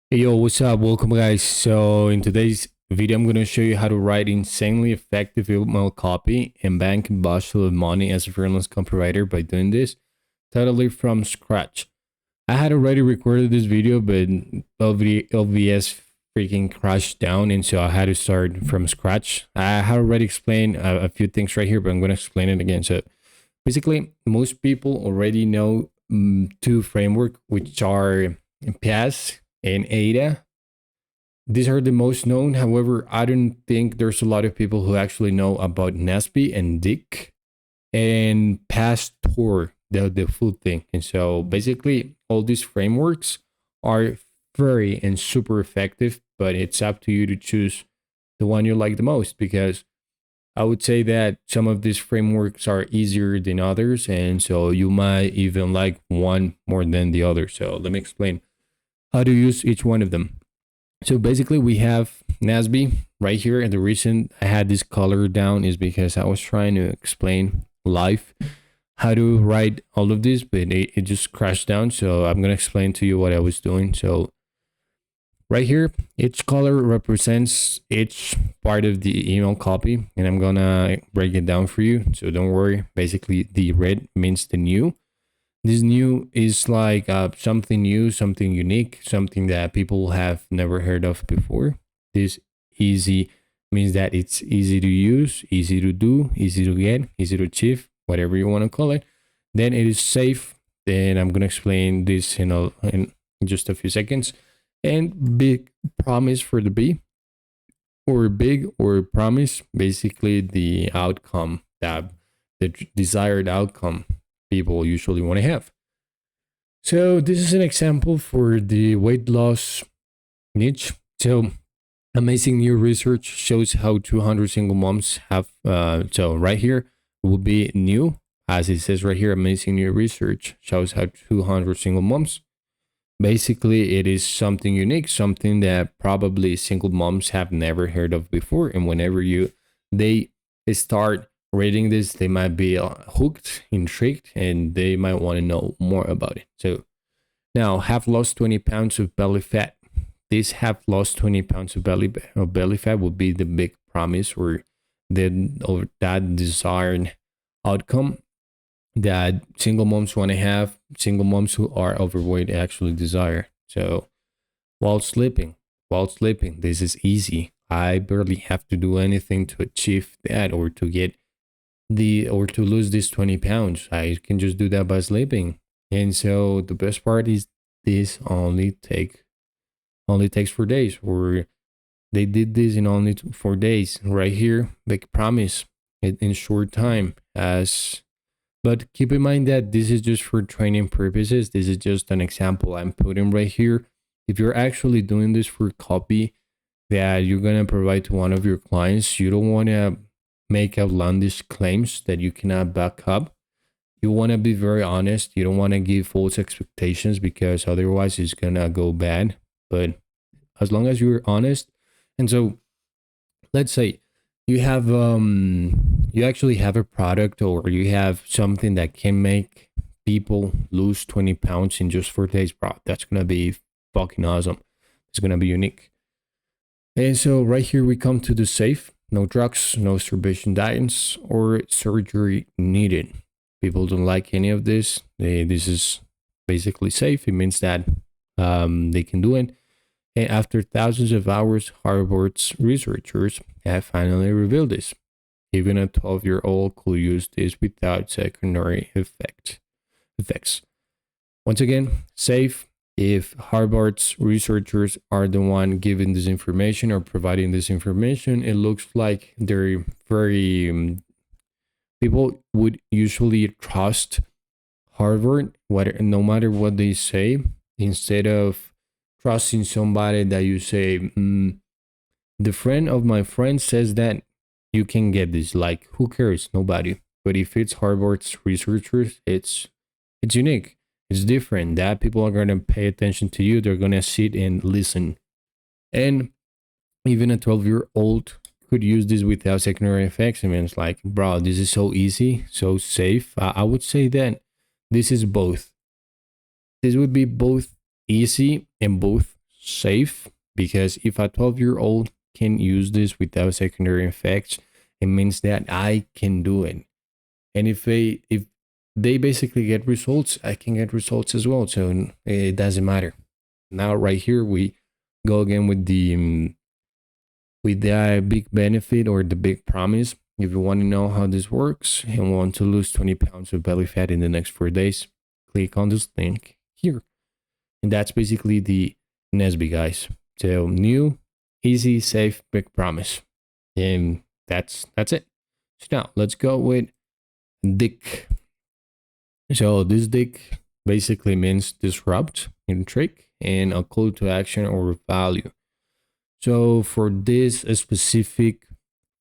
Hey yo, what's up? Welcome guys. So in today's video, I'm going to show you how to write insanely effective email copy and bank a bustle of money as a freelance copywriter by doing this totally from scratch. I had already recorded this video, but OBS freaking crashed down, and so I had to start from scratch. I had already explained a few things right here, but I'm going to explain it again. So basically, most people already know two framework, which are PAS and AIDA. These are the most known. However, I don't think there's a lot of people who actually know about NESB and DIC and Pastor, the full thing. And so basically, all these frameworks are very and super effective, but it's up to you to choose the one you like the most, because I would say that some of these frameworks are easier than others. And so you might even like one more than the other. So let me explain how to use each one of them. So basically we have NESB right here. And the reason I had this color down is because I was trying to explain live how to write all of this, but it just crashed down. So I'm going to explain to you what I was doing. So right here, each color represents each part of the email copy, and I'm going to break it down for you. So don't worry. Basically, the red means the new. This new is like something new, something unique, something that people have never heard of before. This easy means that it's easy to use, easy to do, easy to get, easy to achieve, whatever you want to call it. Then it is safe. Then I'm going to explain this in just a few seconds. And big promise for the B, or big or promise, basically the outcome, that the desired outcome people usually want to have. So this is an example for the weight loss niche. So amazing new research shows how 200 single moms have, so right here will be new, as it says right here. Amazing new research shows how 200 single moms. Basically, it is something unique, something that probably single moms have never heard of before. And whenever they start reading this, they might be hooked, intrigued, and they might want to know more about it. So now, have lost 20 pounds of belly fat. This have lost 20 pounds of belly fat would be the big promise, or that desired outcome that single moms want to have, single moms who are overweight actually desire. So while sleeping, this is easy. I barely have to do anything to achieve that, or to to lose these 20 pounds. I can just do that by sleeping. And so the best part is this only takes 4 days, or they did this in only 4 days. Right here, big promise in short time. But keep in mind that this is just for training purposes. This is just an example I'm putting right here. If you're actually doing this for copy that you're going to provide to one of your clients, you don't want to make outlandish claims that you cannot back up. You want to be very honest. You don't want to give false expectations, because otherwise it's going to go bad. But as long as you're honest, and so let's say you have you actually have a product, or you have something that can make people lose 20 pounds in just 4 days, bro. That's gonna be fucking awesome. It's gonna be unique. And so right here we come to the safe. No drugs, no starvation diets, or surgery needed. People don't like any of this. This is basically safe. It means that they can do it. And after thousands of hours, Harvard's researchers have finally revealed this. Even a 12-year-old could use this without secondary effects. Once again, safe. If Harvard's researchers are the one giving this information or providing this information, it looks like they're very people would usually trust Harvard, no matter what they say, instead of trusting somebody that you say, the friend of my friend says that you can get this. Like, who cares? Nobody. But if it's Harvard's researchers, it's unique. It's different. That people are going to pay attention to you. They're going to sit and listen. And even a 12-year-old could use this without secondary effects. I mean, it's like, bro, this is so easy, so safe. I would say that this is both. This would be both easy and both safe, because if a 12-year-old can use this without secondary effects, it means that I can do it. And if they basically get results, I can get results as well. So it doesn't matter. Now right here we go again with the big benefit or the big promise. If you want to know how this works and want to lose 20 pounds of belly fat in the next 4 days, click on this link here. And that's basically the NESB, guys. So new, easy, safe, big promise. And that's it. So now let's go with DIC. So this DIC basically means disrupt, trick, and a call to action or value. So for this specific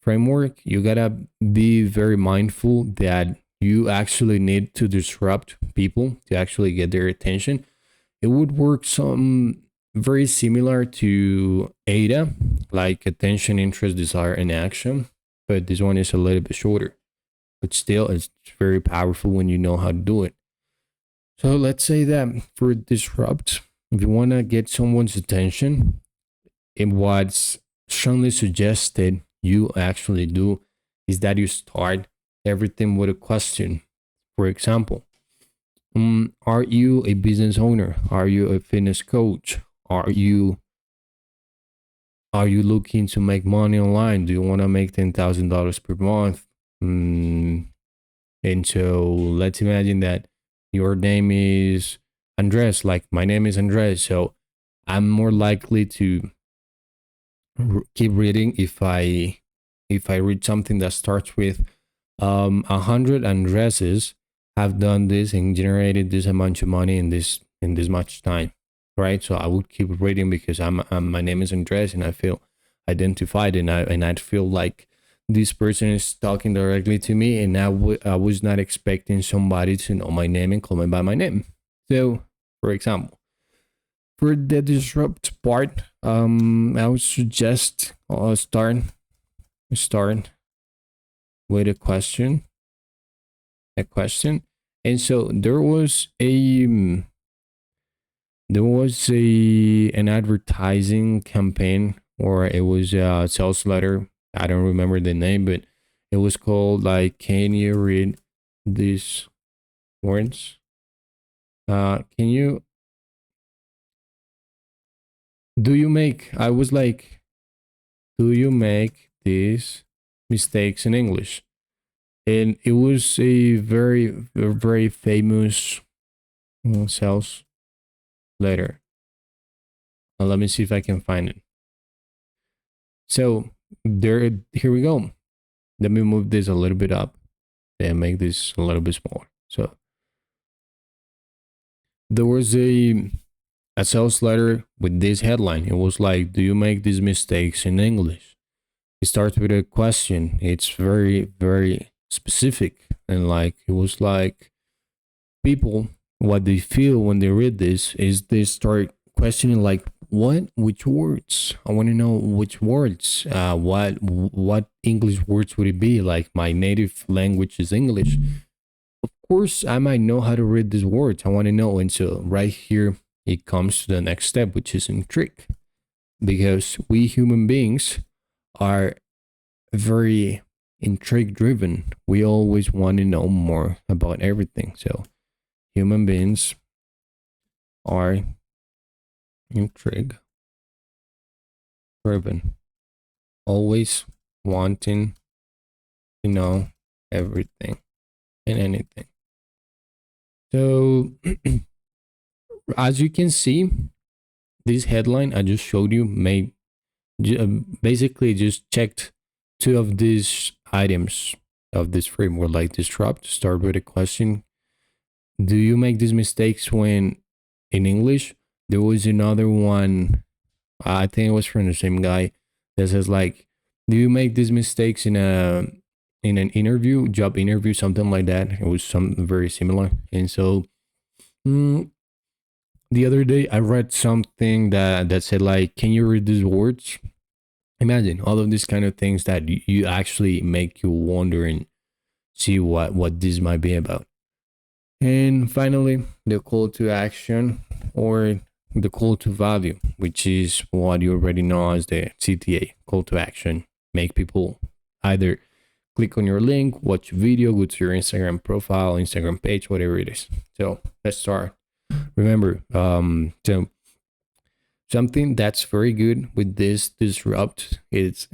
framework, you gotta be very mindful that you actually need to disrupt people to actually get their attention. It would work some very similar to AIDA, like attention, interest, desire, and action, but this one is a little bit shorter. But still, it's very powerful when you know how to do it. So let's say that for disrupt, if you want to get someone's attention, and what's strongly suggested you actually do is that you start everything with a question. For example, are you a business owner? Are you a fitness coach? Are you looking to make money online? Do you want to make $10,000 per month? And so let's imagine that your name is Andres, like my name is Andres. So I'm more likely to keep reading if I read something that starts with 100 Andreses have done this and generated this amount of money in this much time, right? So I would keep reading because my name is Andres and I feel identified, and I'd feel like this person is talking directly to me, and I was not expecting somebody to know my name and call me by my name. So for example, for the disrupt part, I would suggest start with a question. And so there was an advertising campaign, or it was a sales letter. I don't remember the name, but it was called like, can you read these words? I was like, do you make these mistakes in English? And it was a very famous sales letter. Let me see if I can find it. So here we go. Let me move this a little bit up and make this a little bit smaller. So there was a sales letter with this headline. It was like, do you make these mistakes in English? It starts with a question. It's very, very specific. And like, it was like, people, what they feel when they read this is they start questioning like, which words? I want to know which words. What English words would it be? Like, my native language is English. Of course, I might know how to read these words. I want to know. And so right here, it comes to the next step, which is intrigue. Because we human beings are very intrigue driven. We always want to know more about everything. So human beings are intrigue driven, always wanting to know everything and anything. So as you can see, this headline I just showed you basically just checked two of these items of this framework, like disrupt, start with a question. Do you make these mistakes when in English? There was another one, I think it was from the same guy, that says like, do you make these mistakes in an interview, job interview, something like that. It was something very similar. And so the other day I read something that said like, can you read these words? Imagine all of these kind of things that you actually make you wonder and see what this might be about. And finally, the call to action or the call to value, which is what you already know as the CTA, call to action. Make people either click on your link, watch a video, go to your Instagram profile, Instagram page, whatever it is. So let's start. Remember, so something that's very good with this disrupt is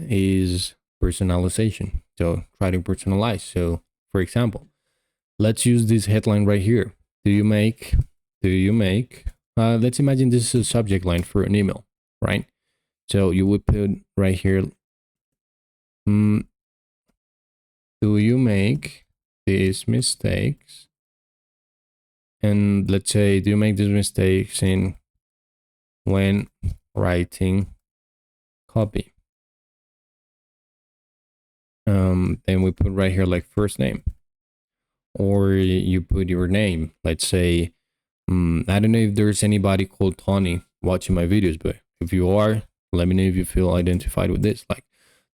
personalization. So try to personalize. So for example, let's use this headline right here. Do you make, let's imagine this is a subject line for an email, right? So you would put right here, do you make these mistakes? And let's say, do you make these mistakes in when writing copy? Then we put right here like first name, or you put your name. Let's say, I don't know if there's anybody called Tony watching my videos, but if you are, let me know if you feel identified with this. Like,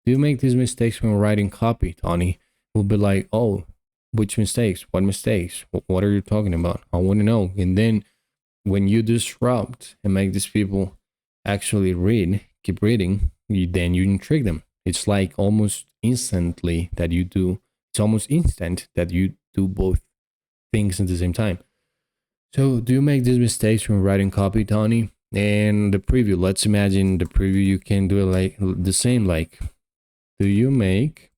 do you make these mistakes when writing copy, Tony? We'll be like, oh, which mistakes? What mistakes? What are you talking about? I want to know. And then when you disrupt and make these people actually keep reading, then you intrigue them. It's like almost instantly that you do, it's almost instant that you do both things at the same time. So do you make these mistakes when writing copy, Tony? And the preview, let's imagine the preview, you can do it like the same, like, do you make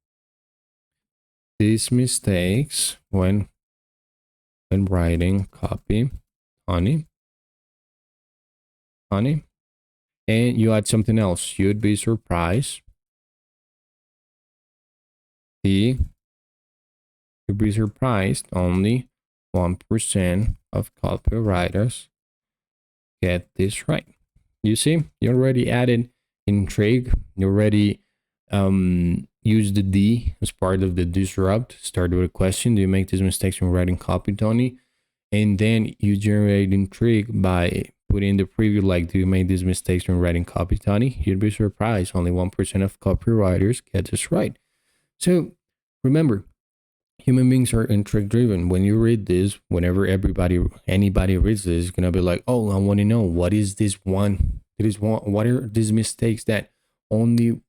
these mistakes when writing copy, Tony? And you add something else. You'd be surprised. You'd be surprised only 1% of copywriters get this right. You see, you already added intrigue. You already use the D as part of the disrupt. Start with a question. Do you make these mistakes when writing copy, Tony? And then you generate intrigue by putting the preview, like, do you make these mistakes when writing copy, Tony? You'd be surprised. Only 1% of copywriters get this right. So remember, human beings are intrigue driven. When you read this, whenever anybody reads this, it's gonna be like, oh, I want to know, what is this one? What are these mistakes that only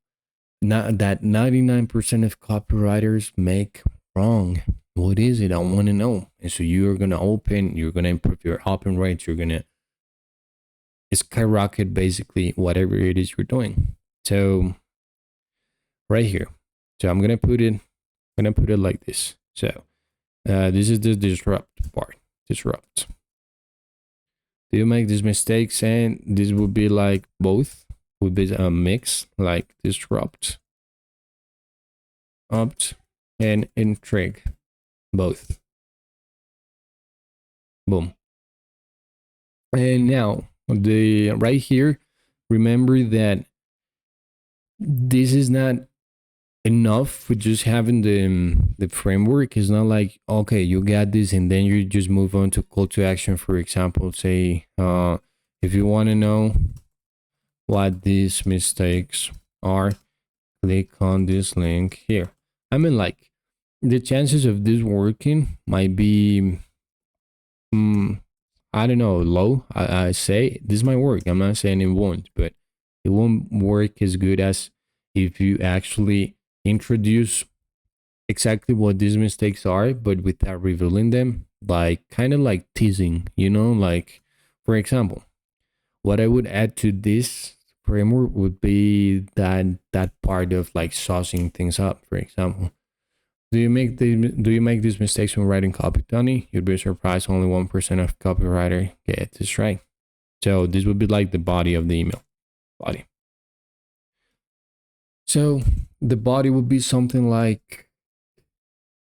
that 99% of copywriters make wrong? What is it? I want to know. And so you're gonna improve your open rates. You're gonna skyrocket basically whatever it is you're doing. So right here, so I'm gonna put it like this. So this is the disrupt part. Disrupt. Do you make these mistakes? And this would be like both. Would be a mix, like disrupt, opt, and intrigue. Both. Boom. And now right here, remember that this is not enough with just having the framework. It's not like, okay, you got this and then you just move on to call to action. For example, say if you want to know what these mistakes are, click on this link here. I mean, like, the chances of this working might be I don't know, low. I say this might work. I'm not saying it won't, but it won't work as good as if you actually introduce exactly what these mistakes are, but without revealing them, like kind of like teasing, like, for example, what I would add to this framework would be that part of like saucing things up. For example, do you make these mistakes when writing copy, Tony? You'd be surprised only 1% of copywriter get this right. So this would be like the body of the email. Body. So the body would be something like,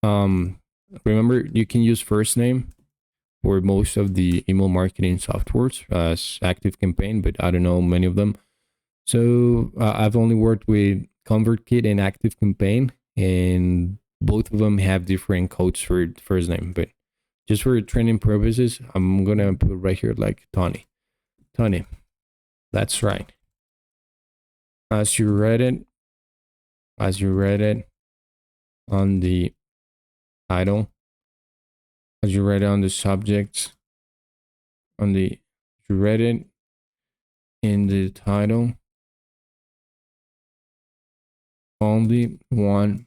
remember, you can use first name for most of the email marketing softwares as ActiveCampaign, but I don't know many of them. So I've only worked with ConvertKit and ActiveCampaign, and both of them have different codes for first name. But just for training purposes, I'm gonna put right here like Tony. That's right. As you read it on the title, as you read it on the subject, you read it in the title, only 1%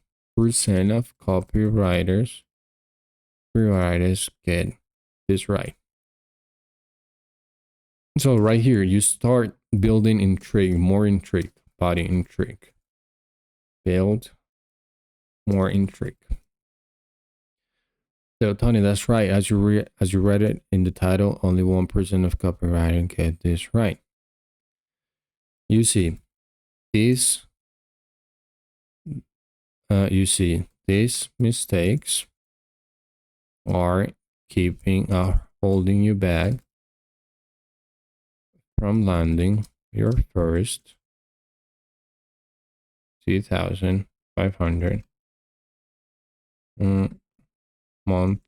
of copywriters get this right. So right here, you start building intrigue, more intrigue, body intrigue. Build more intrigue. So Tony, that's right. As you read it in the title, only 1% of copywriting get this right. You see, these mistakes are holding you back from landing your first 2,500 month,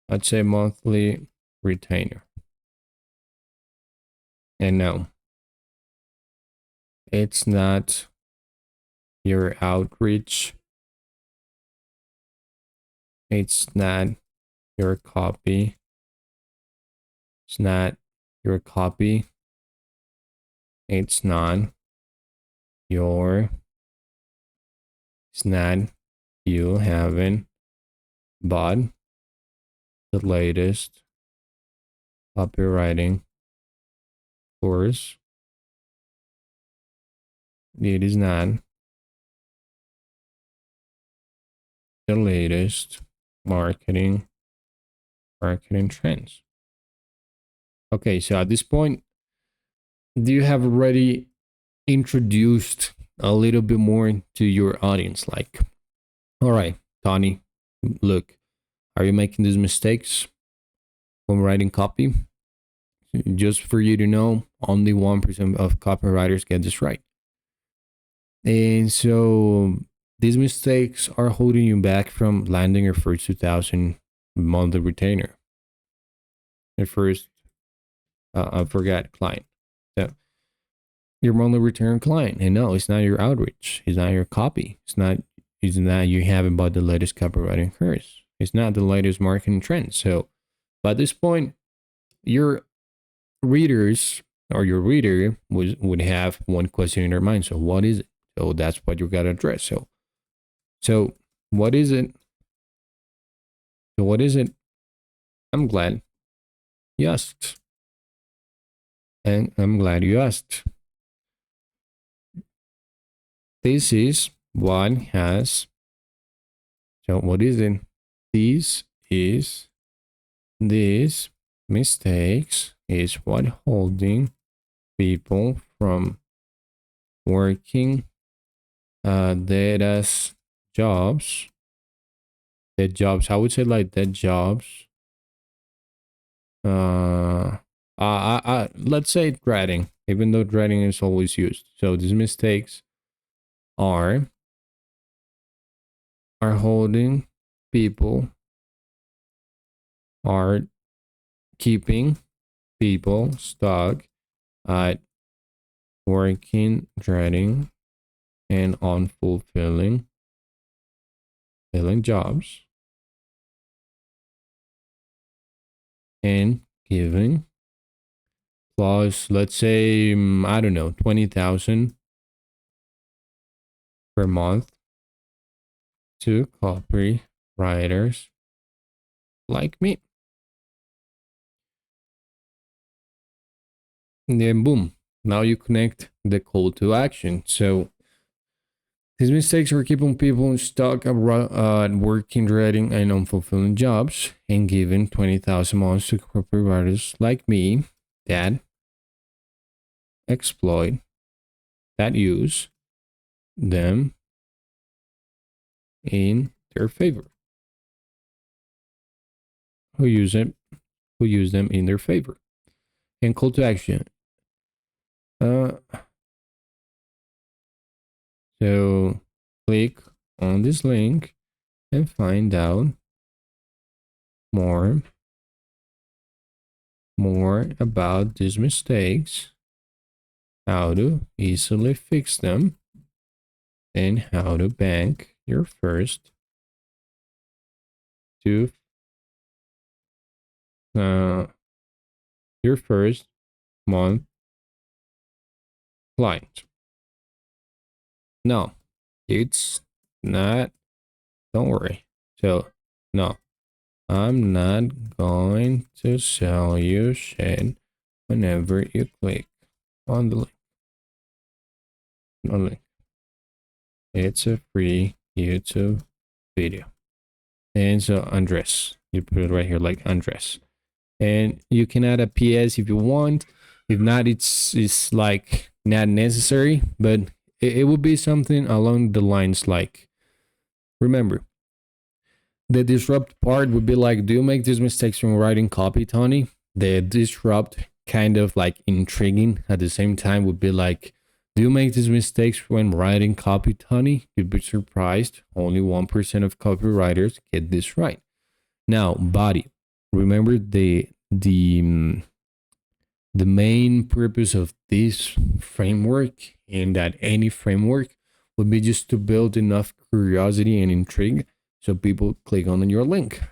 I'd say monthly retainer. And no, it's not your outreach. It's not your copy. It's not your copy. It's not you haven't bought the latest copywriting course. It is not the latest marketing trends. Okay, so at this point, do you have already introduced a little bit more to your audience? Like, all right, Tony, look, are you making these mistakes when writing copy? Just for you to know, only 1% of copywriters get this right. And so these mistakes are holding you back from landing your first 2,000 monthly retainer. Your first, I forgot, client. So your monthly return client. And no, it's not your outreach. It's not your copy. It's not you haven't bought the latest copywriting course. It's not the latest marketing trend. So by this point, your readers or your reader would have one question in their mind. So what is it? So that's what you gotta address. So what is it? So what is it? I'm glad you asked. And I'm glad you asked. This is what has. So what is it? These mistakes is what holding people from working data's jobs. Dead jobs. I would say like dead jobs. Let's say dreading, even though dreading is always used. So these mistakes are holding people, are keeping people stuck at working, dreading, and unfulfilling jobs, and giving plus, let's say, I don't know, 20,000 per month to copywriters like me. And then boom, now you connect the call to action. So these mistakes are keeping people stuck at working, dreading, and unfulfilling jobs, and giving 20,000 months to copywriters like me that exploit, that use them in their favor. Who use them in their favor. And call to action. So click on this link and find out more about these mistakes, how to easily fix them, and how to bank your first month client. No, it's not. Don't worry. So, no, I'm not going to sell you shit whenever you click on the link. It's a free YouTube video. And so undress. You put it right here like undress. And you can add a PS if you want. If not, it's like not necessary, but it would be something along the lines like, remember, the disrupt part would be like, do you make these mistakes when writing copy, Tony? The disrupt kind of like intriguing at the same time would be like, do you make these mistakes when writing copy, Tony? You'd be surprised. Only 1% of copywriters get this right. Now, body. Remember the main purpose of this framework, and that any framework would be just to build enough curiosity and intrigue so people click on your link.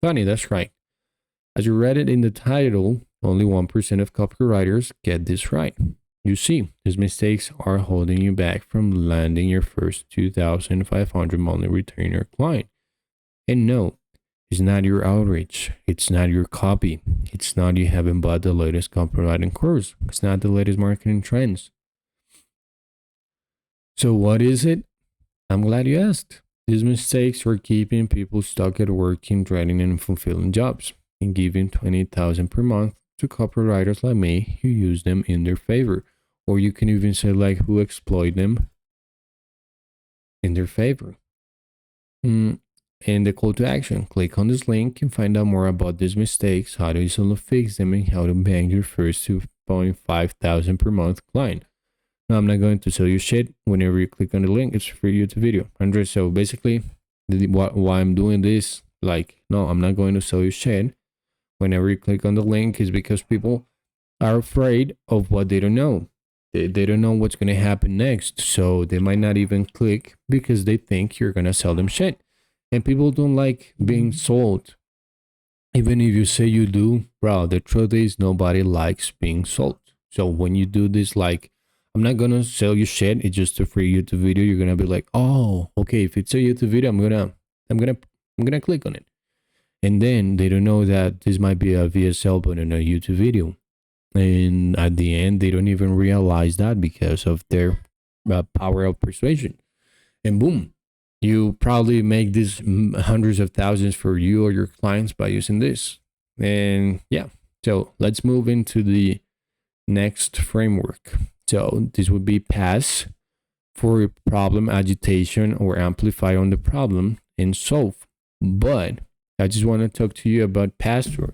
Funny, that's right. As you read it in the title, only 1% of copywriters get this right. You see, these mistakes are holding you back from landing your first 2,500 monthly retainer client. And no, it's not your outreach. It's not your copy. It's not you haven't bought the latest copywriting course. It's not the latest marketing trends. So what is it? I'm glad you asked. These mistakes are keeping people stuck at working, dreading, and fulfilling jobs, and giving $20,000 per month to copywriters like me who use them in their favor. Or you can even say like who exploit them in their favor. And the call to action, click on this link and find out more about these mistakes, how to easily fix them, and how to bank your first $2,500 per month client. Now, I'm not going to sell you shit. Whenever you click on the link, it's for you to video. Andre, so basically, why I'm doing this, like, no, I'm not going to sell you shit. Whenever you click on the link is because people are afraid of what they don't know. They don't know what's going to happen next. So they might not even click because they think you're going to sell them shit. And people don't like being sold. Even if you say you do, bro, the truth is nobody likes being sold. So when you do this, like, I'm not going to sell you shit. It's just a free YouTube video. You're going to be like, oh, okay, if it's a YouTube video, I'm going to click on it. And then they don't know that this might be a VSL button on a YouTube video. And at the end, they don't even realize that because of their power of persuasion. And boom, you probably make this hundreds of thousands for you or your clients by using this. And yeah, so let's move into the next framework. So this would be PASS for problem, agitation, or amplify on the problem and solve. But I just want to talk to you about PASTOR,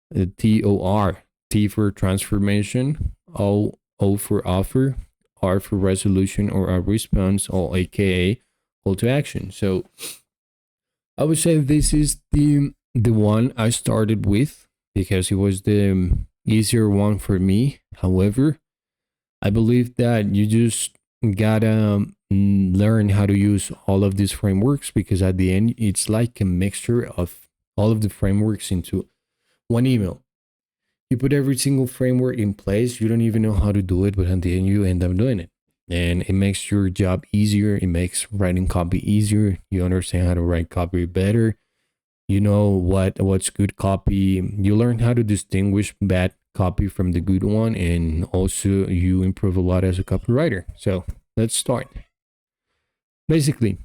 the TOR, T for transformation, O for offer, R for resolution or a response, or AKA call to action. So I would say this is the one I started with because it was the easier one for me. However, I believe that you just gotta learn how to use all of these frameworks, because at the end, it's like a mixture of all of the frameworks into one email. You put every single framework in place, you don't even know how to do it, but at the end, you end up doing it. And it makes your job easier. It makes writing copy easier. You understand how to write copy better. You know what's good copy. You learn how to distinguish bad copy from the good one, and also you improve a lot as a copywriter. So let's start. Basically,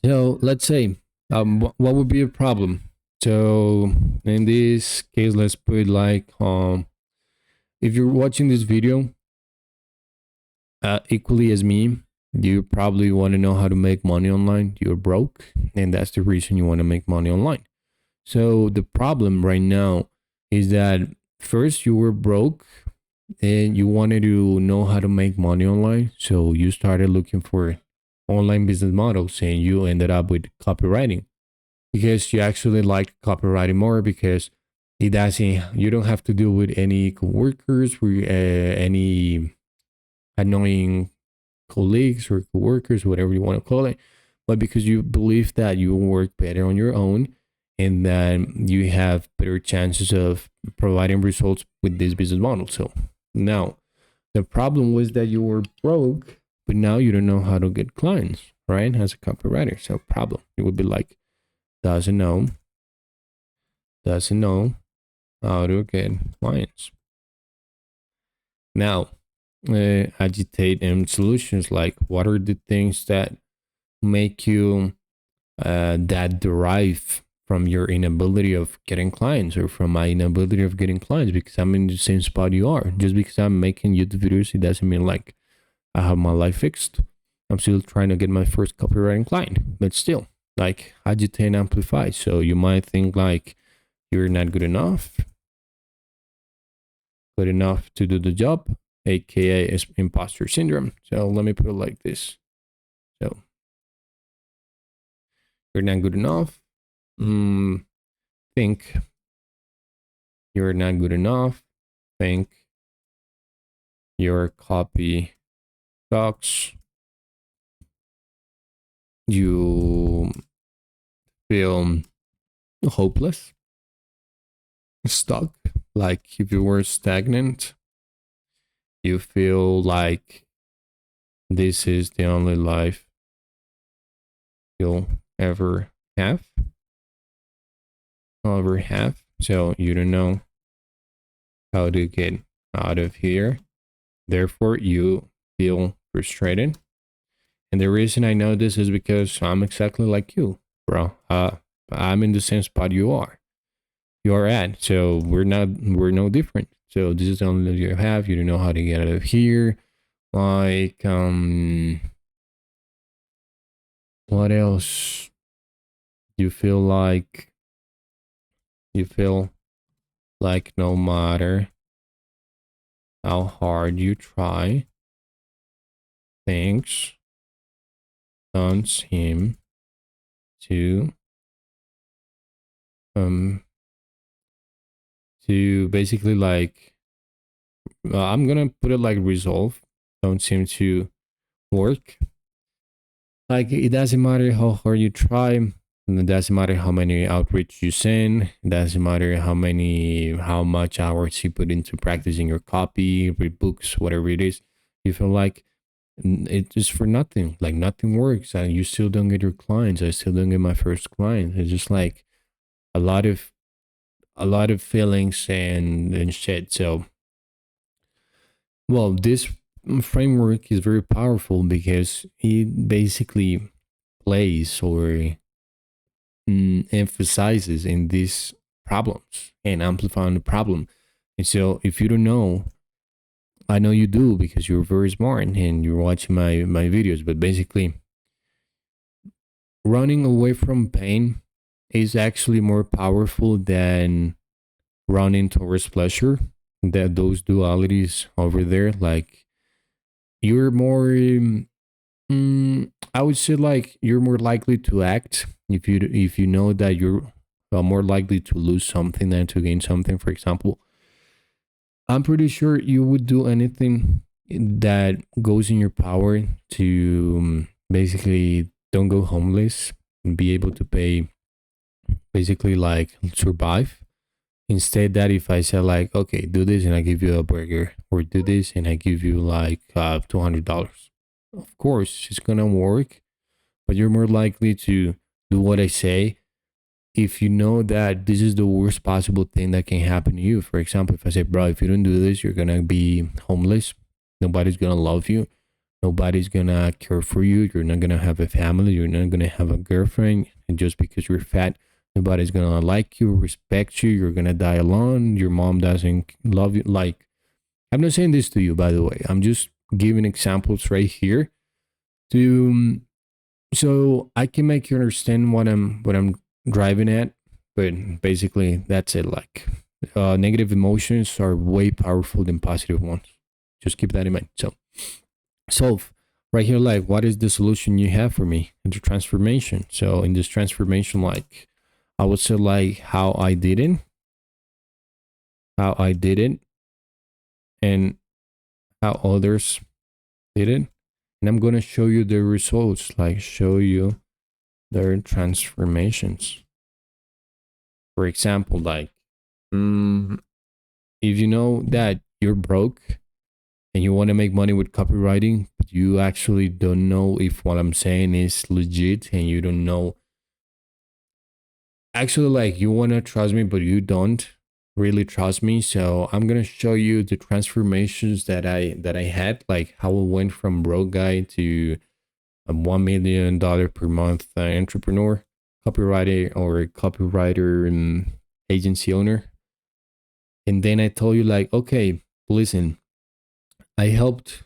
so let's say what would be a problem? So in this case, let's put like if you're watching this video equally as me, you probably want to know how to make money online. You're broke, and that's the reason you want to make money online. So the problem right now is that first you were broke and you wanted to know how to make money online. So you started looking for online business models, and you ended up with copywriting because you actually like copywriting more, because it doesn't, you don't have to deal with any coworkers or any annoying colleagues or coworkers, whatever you want to call it, but because you believe that you work better on your own and that you have better chances of providing results with this business model. So now The problem was that you were broke, but now you don't know how to get clients, right? As a copywriter. So problem, it would be like, doesn't know how to get clients. Now, agitate and solutions, like what are the things that make you that derive from your inability of getting clients, or from my inability of getting clients, because I'm in the same spot you are. Just because I'm making YouTube videos, it doesn't mean like I have my life fixed. I'm still trying to get my first copywriting client, but still, like, agitate and amplify. So you might think like you're not good enough to do the job, aka imposter syndrome. So let me put it like this. So you're not good enough. Think you're not good enough. Think your copy sucks. You feel hopeless, stuck, like if you were stagnant. You feel like this is the only life you'll ever have. So you don't know how to get out of here. Therefore, you feel frustrated. And the reason I know this is because I'm exactly like you, bro. I'm in the same spot you are at. So we're no different. So this is the only life you have. You don't know how to get out of here. Like, what else? You feel like no matter how hard you try, things don't seem to basically like, I'm gonna put it like resolve, don't seem to work. Like, it doesn't matter how hard you try, and it doesn't matter how many outreach you send, it doesn't matter how much hours you put into practicing your copy, read books, whatever it is. You feel like it's just for nothing, like nothing works, and you still don't get your clients. I still don't get my first client. It's just like a lot of feelings and shit. So, well, this framework is very powerful because it basically plays or emphasizes in these problems and amplifying the problem. And so if you don't know, I know you do because you're very smart and you're watching my videos, but basically running away from pain is actually more powerful than running towards pleasure. That those dualities over there, like, you're more I would say like you're more likely to act if you know that you're more likely to lose something than to gain something. For example, I'm pretty sure you would do anything that goes in your power to basically don't go homeless and be able to pay, basically like survive. Instead, that if I say like, okay, do this and I give you a burger, or do this and I give you like $200, of course it's gonna work, but you're more likely to do what I say if you know that this is the worst possible thing that can happen to you. For example, if I say, bro, if you don't do this, you're gonna be homeless. Nobody's gonna love you. Nobody's gonna care for you. You're not gonna have a family. You're not gonna have a girlfriend. And just because you're fat, nobody's gonna like you, respect you. You're gonna die alone. Your mom doesn't love you. Like, I'm not saying this to you, by the way. I'm just giving examples right here to so I can make you understand what I'm driving at. But basically, that's it. Like, negative emotions are way powerful than positive ones. Just keep that in mind. So right here, like, what is the solution you have for me in the transformation? So in this transformation, like, I would say like how I did it, and how others did it. And I'm going to show you the results, like show you their transformations. For example, like, if you know that you're broke and you want to make money with copywriting, but you actually don't know if what I'm saying is legit, and you don't know actually, like, you want to trust me, but you don't really trust me. So I'm going to show you the transformations that I had, like how I went from broke guy to a $1 million per month entrepreneur, copywriter and agency owner. And then I told you, like, okay, listen, I helped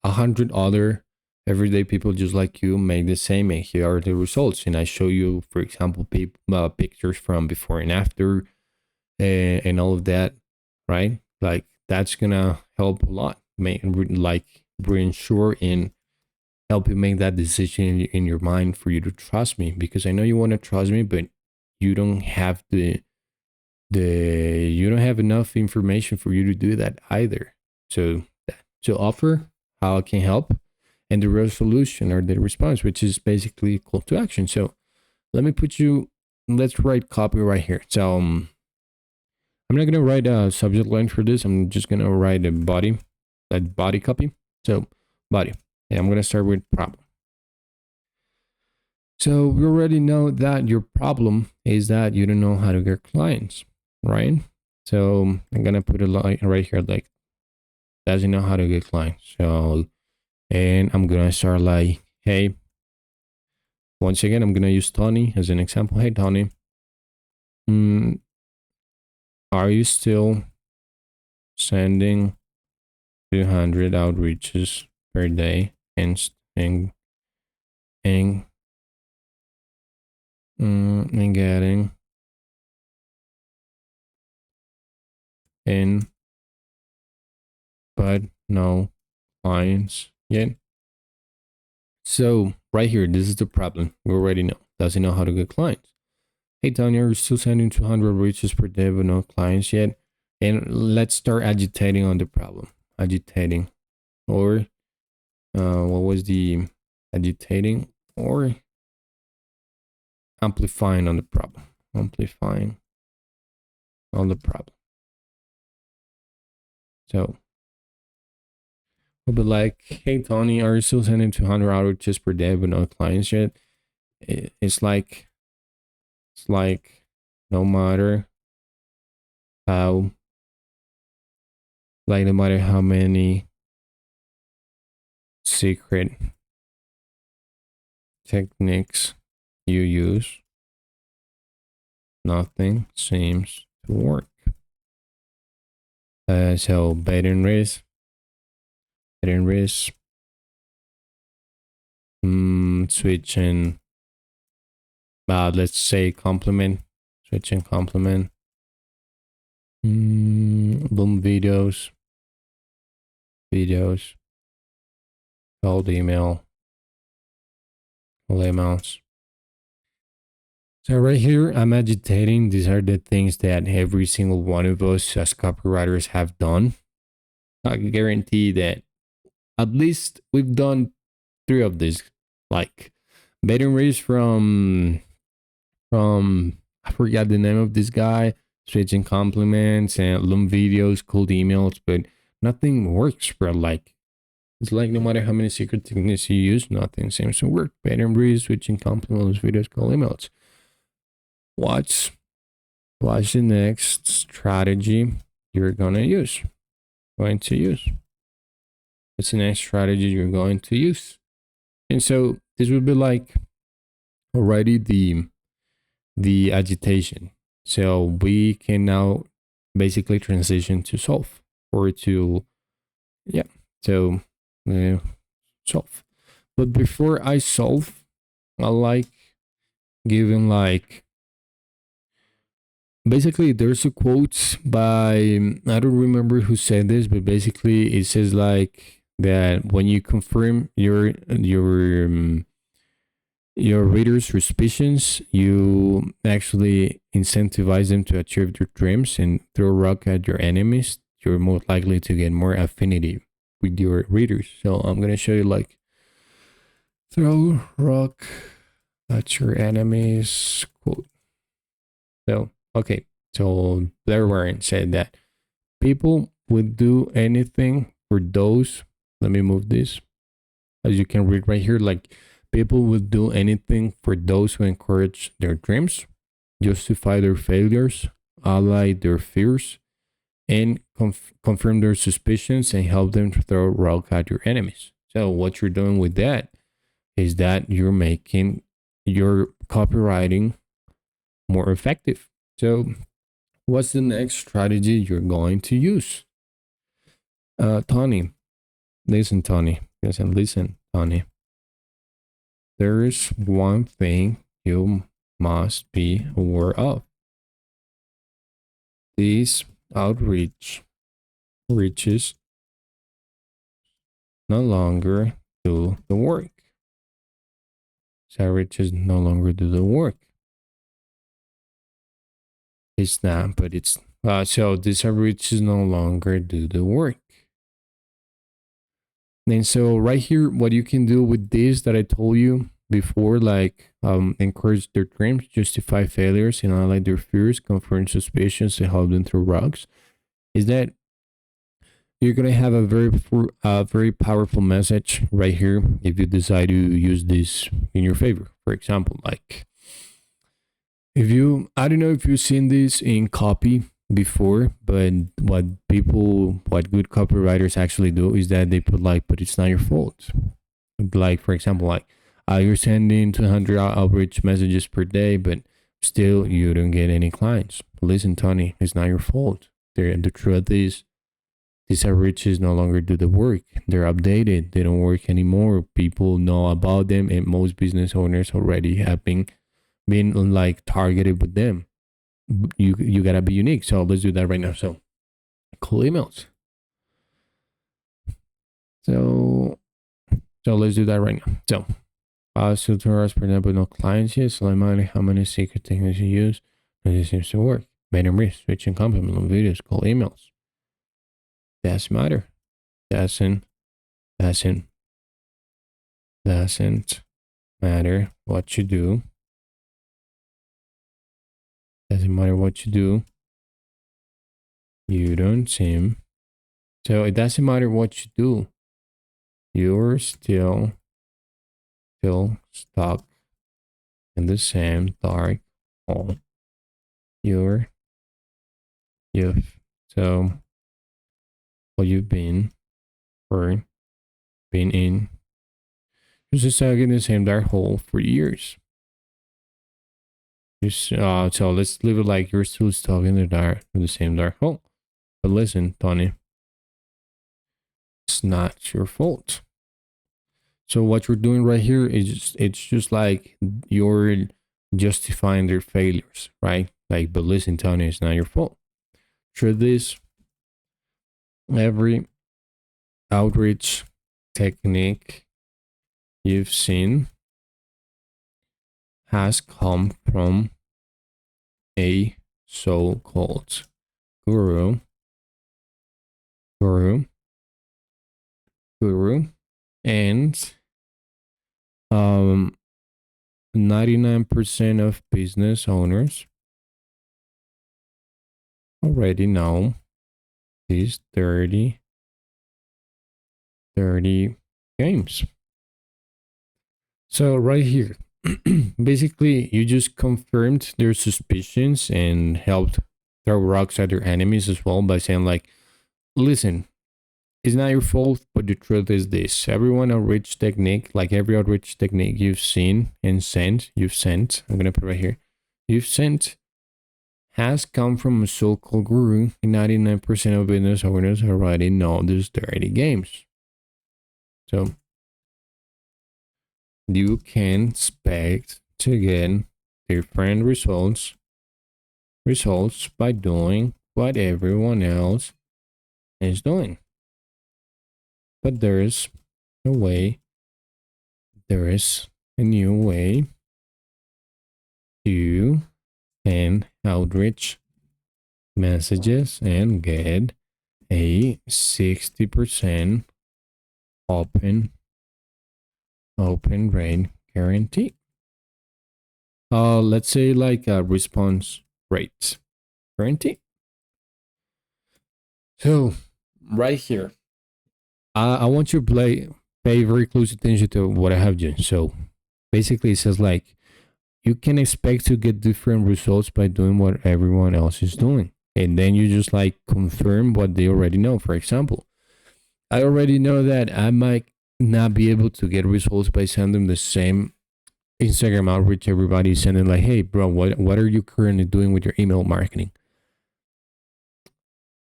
100 other everyday people just like you make the same, and here are the results. And I show you, for example, pictures from before and after, and all of that, right? Like, that's gonna help a lot, like reinsure and help you make that decision in your mind for you to trust me, because I know you want to trust me, but you don't have you don't have enough information for you to do that either. So to offer how I can help, and the real solution or the response, which is basically call to action. So let's write copy right here. So I'm not going to write a subject line for this. I'm just going to write a body copy. So body, and I'm going to start with problem. So we already know that your problem is that you don't know how to get clients, right? So I'm going to put a line right here, like, doesn't know how to get clients. So, and I'm going to start like, hey, once again, I'm going to use Tony as an example. Hey, Tony, are you still sending 200 outreaches per day and getting in, but no clients yet? So right here, this is the problem. We already know. Doesn't know how to get clients. Hey, Tony, are you still sending 200 reaches per day but no clients yet? And let's start agitating on the problem. Agitating, or what was the agitating, or amplifying on the problem. Amplifying on the problem. So we'll be like, hey, Tony, are you still sending 200 outreaches per day but no clients yet? It's like no matter how, like, no matter how many secret techniques you use, nothing seems to work. So bait and risk, switching, let's say compliment, switching compliment, boom, videos, cold email, emails. So right here, I'm agitating. These are the things that every single one of us as copywriters have done. I can guarantee that at least we've done 3 of these, like bait and race from I forgot the name of this guy, switching compliments, and loom videos, cold emails, but nothing works, bro. Like, it's like no matter how many secret techniques you use, nothing seems to work. Bait and race, switching compliments, videos, cold emails. Watch the next strategy you're going to use. What's the next strategy you're going to use? And so this would be like already the agitation. So we can now basically transition to solve, or to, solve. But before I solve, I like giving, like, basically there's a quote by, I don't remember who said this, but basically it says like that when you confirm your readers' suspicions, you actually incentivize them to achieve their dreams and throw rock at your enemies. You're more likely to get more affinity with your readers. So I'm gonna show you, like, throw rock at your enemies quote. So okay, so Blair Warren said that people would do anything for those, let me move this, as you can read right here, like people will do anything for those who encourage their dreams, justify their failures, ally their fears, and confirm their suspicions and help them throw rock at your enemies. So what you're doing with that is that you're making your copywriting more effective. So what's the next strategy you're going to use? Tony, listen, Tony. Listen, Tony. There's one thing you must be aware of. These outreach reaches no longer do the work. Outreaches no longer do the work. It's not, but it's so these outreaches no longer do the work. And so right here, what you can do with this that I told you before, like encourage their dreams, justify failures, and highlight their fears, confirm suspicions, and help them through rocks, is that you're gonna have a very powerful message right here if you decide to use this in your favor. For example, like if you, I don't know if you've seen this in copy before, but what good copywriters actually do is that they put like, but it's not your fault. Like, for example, like you're sending 200 outreach messages per day, but still you don't get any clients. Listen, Tony, it's not your fault. The truth is, these outreaches no longer do the work. They're outdated. They don't work anymore. People know about them, and most business owners already have been like targeted with them. You gotta be unique. So let's do that right now. So cool emails. So let's do that right now. So to us, for example, no clients yet. So like how many secret techniques you use. And it seems to work. Better risk, switching compliment on videos, cool emails. Doesn't matter. Doesn't matter what you do. Doesn't matter what you do. You don't seem. So it doesn't matter what you do. You're still stuck in the same dark hole. You've been in. You're just stuck in the same dark hole for years. So let's leave it like you're still stuck in the same dark hole. But listen, Tony, it's not your fault. So what you're doing right here is it's just like you're justifying their failures, right? Like, but listen, Tony, it's not your fault. Through this, every outreach technique you've seen has come from a so-called guru, and 99% of business owners already know these 30 games. So right here, basically you just confirmed their suspicions and helped throw rocks at their enemies as well by saying like, listen, it's not your fault, but the truth is this. Every outreach technique you've seen and sent, I'm going to put right here, you've sent has come from a so-called guru, and 99% of business owners already know these 30 games. So you can expect to get different results by doing what everyone else is doing. But there is a new way to send outreach messages and get a 60% open rate guarantee. Let's say like a response rate guarantee. So right here, I want you to pay very close attention to what I have done. So basically, it says like you can expect to get different results by doing what everyone else is doing, and then you just like confirm what they already know. For example, I already know that I might not be able to get results by sending the same Instagram outreach everybody is sending, like, hey bro, what are you currently doing with your email marketing?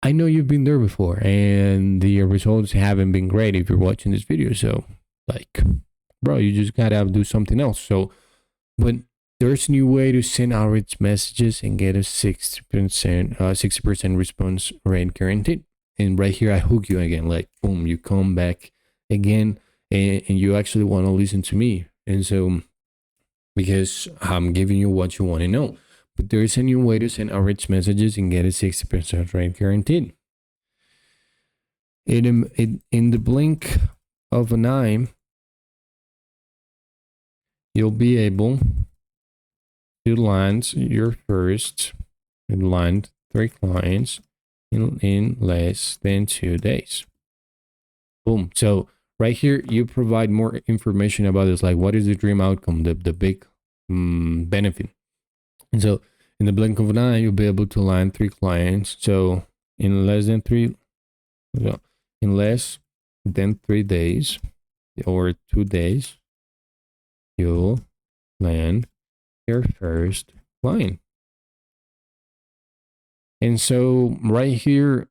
I know you've been there before and the results haven't been great if you're watching this video. So like, bro, you just gotta do something else. So but there's a new way to send outreach messages and get a 60% response rate guaranteed. And right here I hook you again, like boom, you come back again, and you actually want to listen to me. And so because I'm giving you what you want to know. But there is a new way to send outreach messages and get a 60% rate guaranteed. In the blink of an eye, you'll be able to land your first and land 3 clients in less than 2 days. Boom. So right here, you provide more information about this, like what is the dream outcome, the big benefit. And so in the blink of an eye, you'll be able to land 3 clients. So in less than 3 days or 2 days, you'll land your first client. And so right here,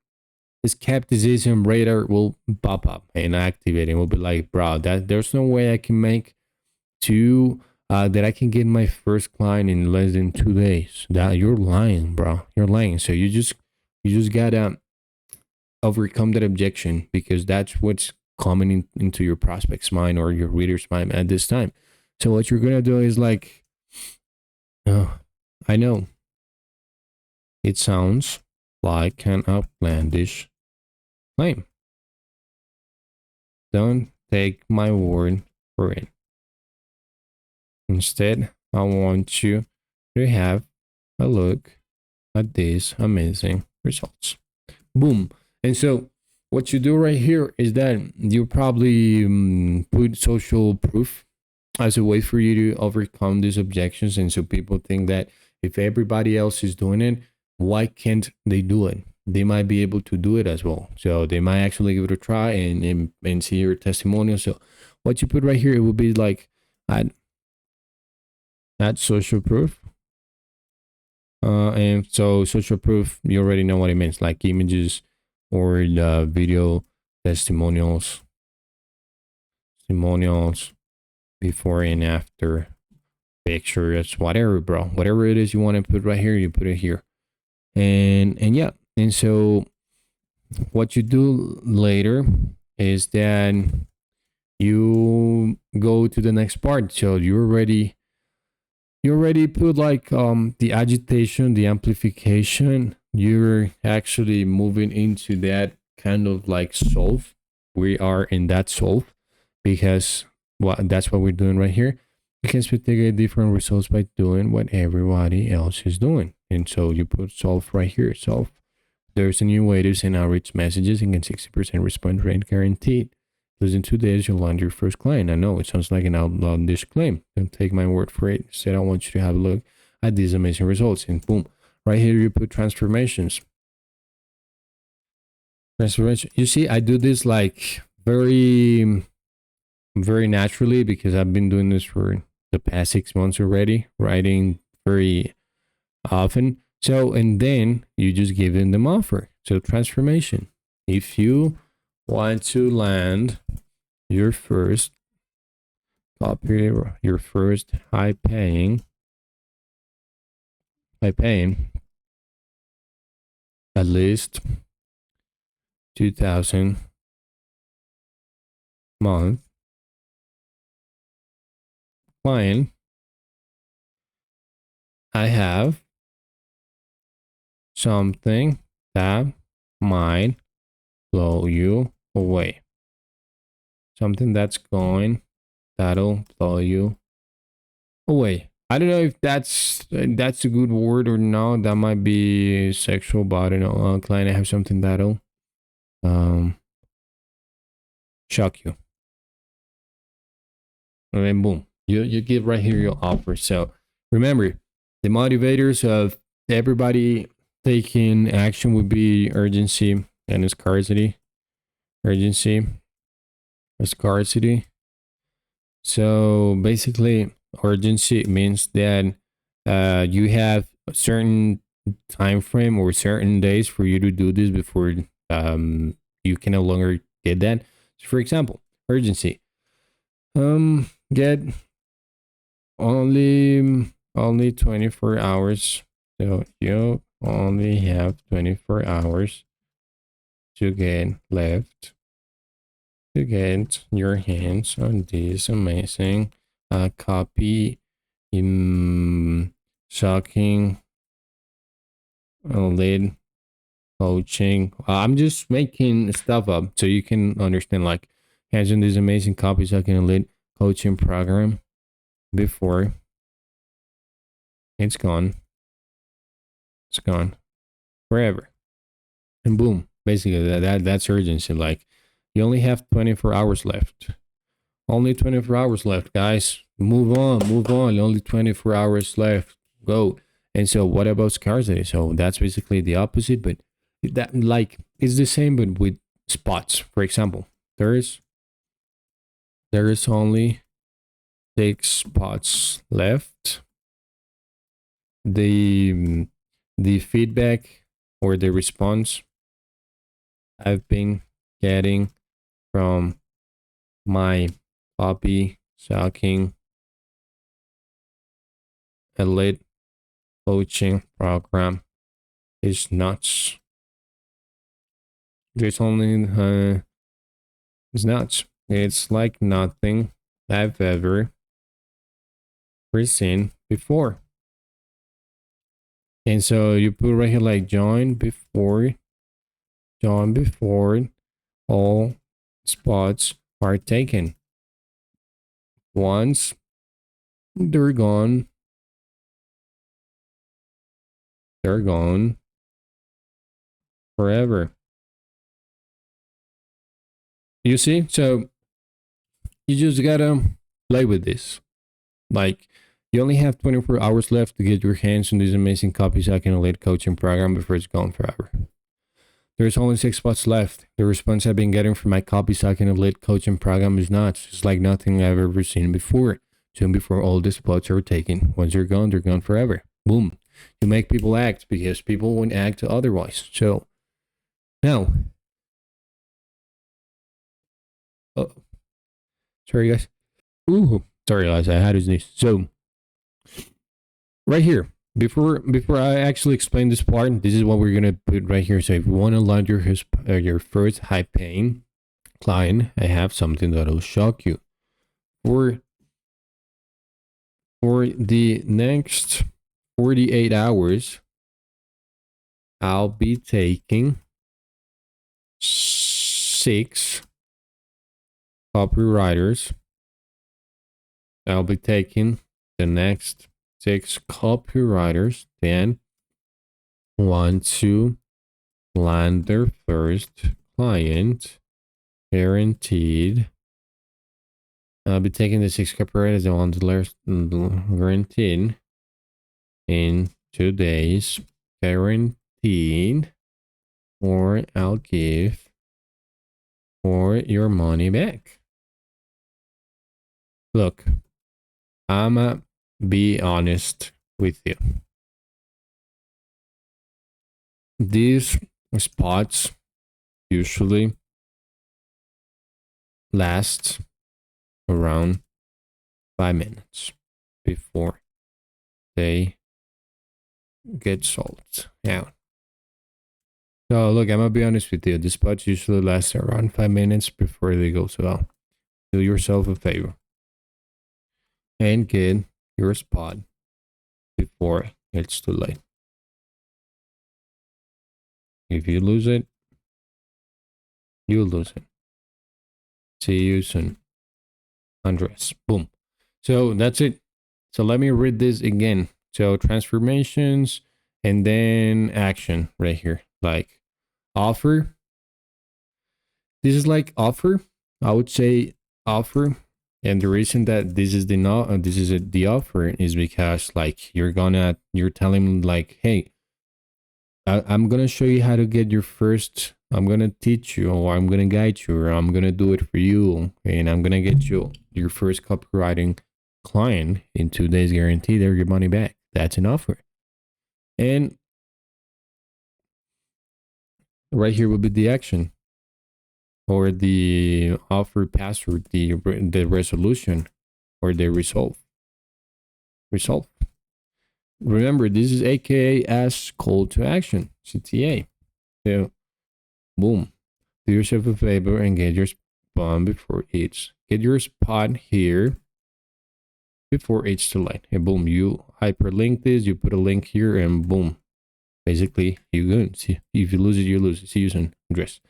this skepticism radar will pop up and activate, and we'll be like, bro, that there's no way I can make 2 that I can get my first client in less than 2 days. That you're lying, bro. You're lying. So you just gotta overcome that objection, because that's what's coming into your prospect's mind or your reader's mind at this time. So what you're gonna do is like, oh, I know it sounds like an outlandish claim. Don't take my word for it. Instead, I want you to have a look at these amazing results. Boom. And so what you do right here is that you probably put social proof as a way for you to overcome these objections. And so people think that if everybody else is doing it, why can't they do it? They might be able to do it as well. So they might actually give it a try and see your testimonial. So what you put right here, it would be like, add social proof. And so social proof, you already know what it means, like images or the video testimonials before and after pictures, whatever, bro, whatever it is you want to put right here, you put it here. And yeah, and so what you do later is that you go to the next part. So you already put like the agitation, the amplification. You're actually moving into that kind of like solve. We are in that solve because that's what we're doing right here. Because we get different results by doing what everybody else is doing. And so you put solve right here. Solve. There's a new way to send outreach messages and get 60% response rate guaranteed. Within 2 days, you'll land your first client. I know it sounds like an outlandish claim. Don't take my word for it. Instead, I want you to have a look at these amazing results. And boom, right here, you put transformations. Transformation. You see, I do this like very naturally because I've been doing this for the past 6 months already, writing very often. So, and then you just give them offer. So transformation. If you want to land your first your first high paying at least 2,000 month client, I have something that might blow you away. Something that'll blow you away. I don't know if that's a good word or not. That might be sexual, but I don't know. Client, I have something that'll shock you. And then boom, you give right here your offer. So remember, the motivators of everybody taking action would be urgency and scarcity. Urgency, scarcity. So basically, urgency means that you have a certain time frame or certain days for you to do this before you can no longer get that. So for example, urgency. Get only 24 hours. So you only have 24 hours to get left to get your hands on this amazing copy shocking lead coaching. I'm just making stuff up so you can understand, like, hands on this amazing copy shocking lead coaching program before it's gone forever. And boom, basically that's urgency. Like, you only have 24 hours left. Only 24 hours left, guys. Move on. Only 24 hours left. Go. And so what about scarcity? So that's basically the opposite, but that, like, it's the same but with spots. For example, there is only 6 spots left. The feedback or the response I've been getting from my copy shocking elite coaching program is nuts. There's only it's nuts. It's like nothing I've ever seen before. And so you put right here, like, join before all spots are taken. Once they're gone forever. You see? So you just gotta play with this. Like, you only have 24 hours left to get your hands on this amazing copy shocking elite coaching program before it's gone forever. There's only 6 spots left. The response I've been getting from my copy shocking elite coaching program is nuts. It's like nothing I've ever seen before. Soon before all the spots are taken. Once they're gone forever. Boom. You make people act because people won't act otherwise. So now, sorry guys. Ooh, sorry guys. I had to sneeze. So right here, before I actually explain this part, this is what we're gonna put right here. So if you want to land your first high paying client, I have something that'll shock you. For the next 48 hours, I'll be taking 6 copywriters. I'll be taking the next 6 copywriters, then want to land their first client, guaranteed. I'll be taking the 6 copywriters I want to learn guaranteed in 2 days, guaranteed, or I'll give for your money back. Look, I'ma be honest with you. These spots usually last around 5 minutes before they get sold out. So look, I'm gonna be honest with you. The spots usually last around 5 minutes before they go sold out. Do yourself a favor and get your spot before it's too late. If you lose it, you lose it. See you soon. Andres. Boom. So that's it. So let me read this again. So transformations and then action right here. Like offer. This is like offer. I would say offer. And the reason that this is the not this is the offer is because like you're telling them like, hey, I'm gonna show you how to get your first. I'm gonna teach you, or I'm gonna guide you, or I'm gonna do it for you, and I'm gonna get you your first copywriting client in 2 days guaranteed. Or your money back. That's an offer. And right here will be the action, or the offer password, the resolution, or the resolve. Resolve. Remember, this is AKA as call to action, CTA. So, boom. Do yourself a favor and get your spot before it's. Get your spot here before it's too late. And boom, you hyperlink this, you put a link here, and boom. Basically, you're good. See, if you lose it, you lose it. See you soon. Address.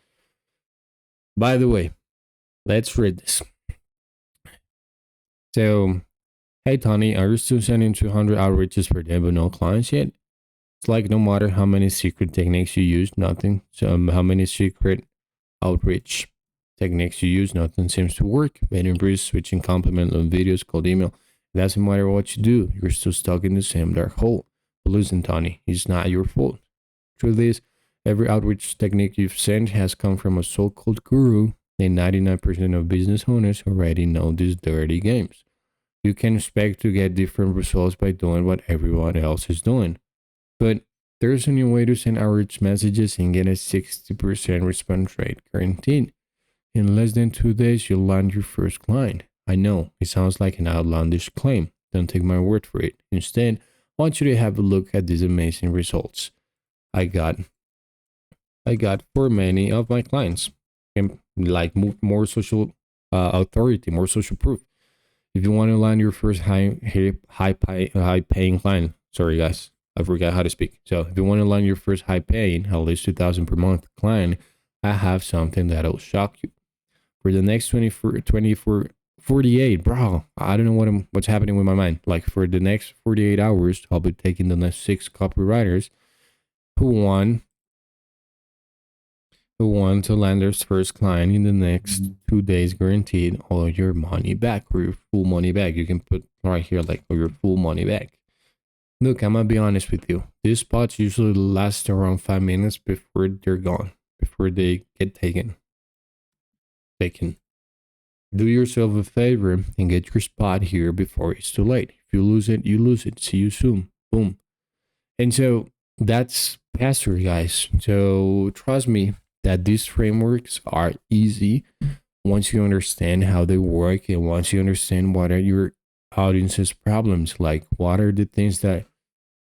By the way, let's read this. So, hey Tony, are you still sending 200 outreaches per day but no clients yet? It's like no matter how many secret techniques you use, nothing. So how many secret outreach techniques you use, nothing seems to work. Many breeze, switching compliment on videos, cold email. It doesn't matter what you do, you're still stuck in the same dark hole. But listen, Tony, it's not your fault. Truth is, every outreach technique you've sent has come from a so-called guru, and 99% of business owners already know these dirty games. You can expect to get different results by doing what everyone else is doing. But there's a new way to send outreach messages and get a 60% response rate guaranteed. In less than 2 days, you'll land your first client. I know, it sounds like an outlandish claim. Don't take my word for it. Instead, I want you to have a look at these amazing results I got for many of my clients. And like more social authority, more social proof. If you want to land your first high paying client, sorry guys, I forgot how to speak. So if you want to land your first high paying, at least 2,000 per month client, I have something that'll shock you. For the next 48, bro, I don't know what's happening with my mind. Like for the next 48 hours, I'll be taking the next 6 copywriters who want to land their first client in the next 2 days, guaranteed all your money back, or your full money back. You can put right here like your full money back. Look, I'm gonna be honest with you. These spots usually last around 5 minutes before they're gone, before they get taken. Do yourself a favor and get your spot here before it's too late. If you lose it, you lose it. See you soon. Boom. And so that's Pastor, guys. So trust me that these frameworks are easy once you understand how they work, and once you understand what are your audience's problems, like what are the things that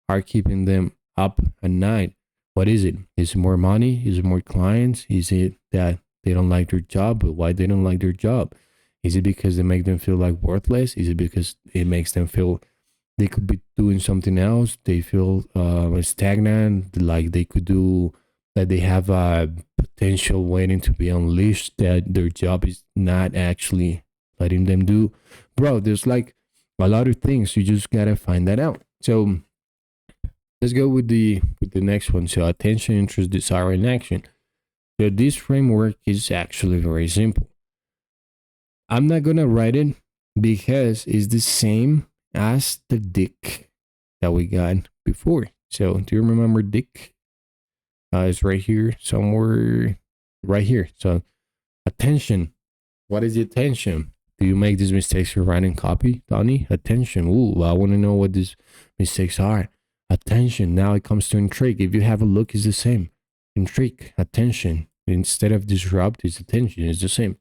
are keeping them up at night. What is it? Is it more money? Is it more clients? Is it that they don't like their job? But why they don't like their job? Is it because they make them feel like worthless? Is it because it makes them feel they could be doing something else? They feel stagnant, like they could do, that they have a potential waiting to be unleashed, that their job is not actually letting them do. Bro, there's like a lot of things. You just gotta find that out. So let's go with the next one. So attention, interest, desire, and action. So this framework is actually very simple. I'm not gonna write it because it's the same as the DIC that we got before. So do you remember DIC? It's right here, somewhere right here. So attention. What is the attention? Do you make these mistakes for writing copy, Tony? Attention. Ooh, I want to know what these mistakes are. Attention. Now it comes to intrigue. If you have a look, it's the same. Intrigue, attention. Instead of disrupt, it's attention. It's the same.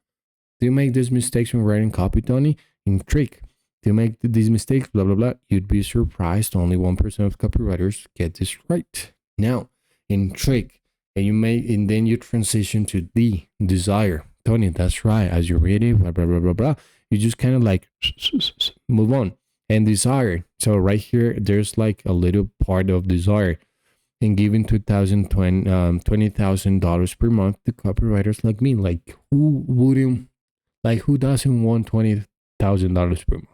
Do you make these mistakes when writing copy, Tony? Intrigue. Do you make these mistakes? Blah, blah, blah. You'd be surprised. Only 1% of copywriters get this right. Now, intrigue. And then you transition to the desire. Tony, that's right. As you read it, blah, blah, blah, blah, blah. You just kind of like move on. And desire. So right here, there's like a little part of desire. And giving $20,000 per month to copywriters like me. Like who doesn't want $20,000 per month?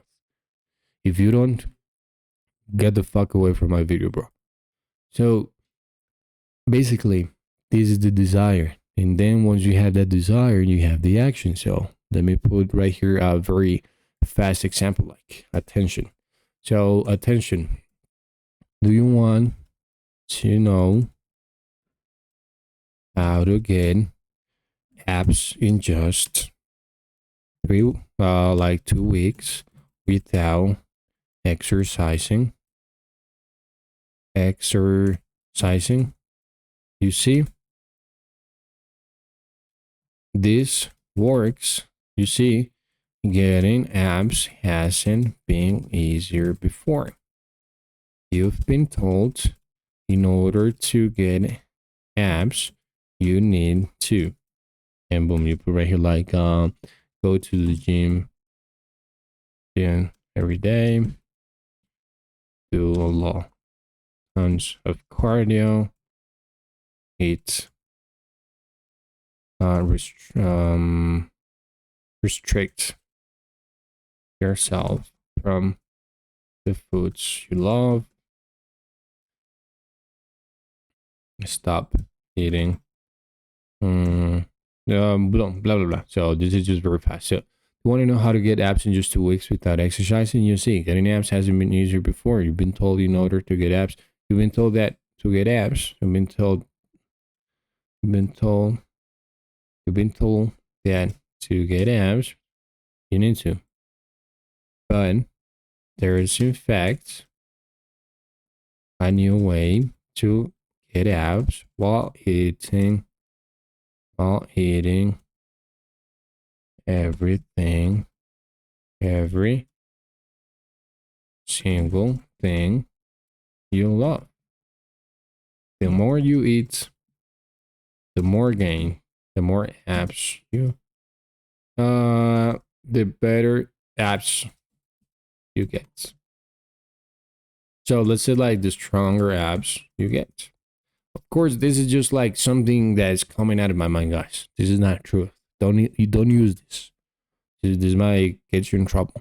If you don't, get the fuck away from my video, bro. So basically, this is the desire. And then once you have that desire, you have the action. So let me put right here a very fast example, like attention. So attention, do you want to know how to get abs in just 2 weeks without exercising? You see, this works. You see, getting abs hasn't been easier before. You've been told in order to get abs, you need to, and boom, you put right here like go to the gym every day, do a lot, tons of cardio, eat restrict yourself from the foods you love, stop eating blah blah blah. So this is just very fast. So you want to know how to get abs in just 2 weeks without exercising? You see, getting abs hasn't been easier before. You've been told in order to get abs, you've been told that to get abs, you've been told that to get abs, you need to. But there is in fact a new way to get abs while eating everything, every single thing you love. The more you eat, the more gain, the more abs you, the better abs you get. So let's say like the stronger abs you get. Of course, this is just like something that's coming out of my mind, guys. This is not true. Don't use this. This might get you in trouble.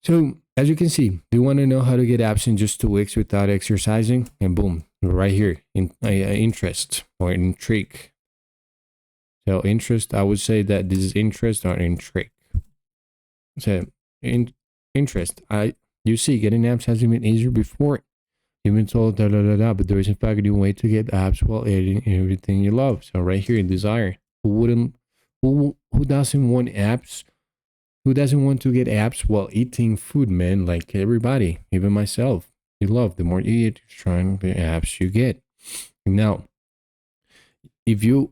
So as you can see, do you want to know how to get abs in just 2 weeks without exercising? And boom, right here, in interest or intrigue. So interest, I would say that this is interest or intrigue. So interest, you see, getting abs hasn't been easier before. You've been told but there is in fact a new way to get abs while eating everything you love. So right here, desire. Who doesn't want abs? Who doesn't want to get abs while eating food, man? Like everybody, even myself. You love, the more you eat, the stronger the abs you get. Now, if you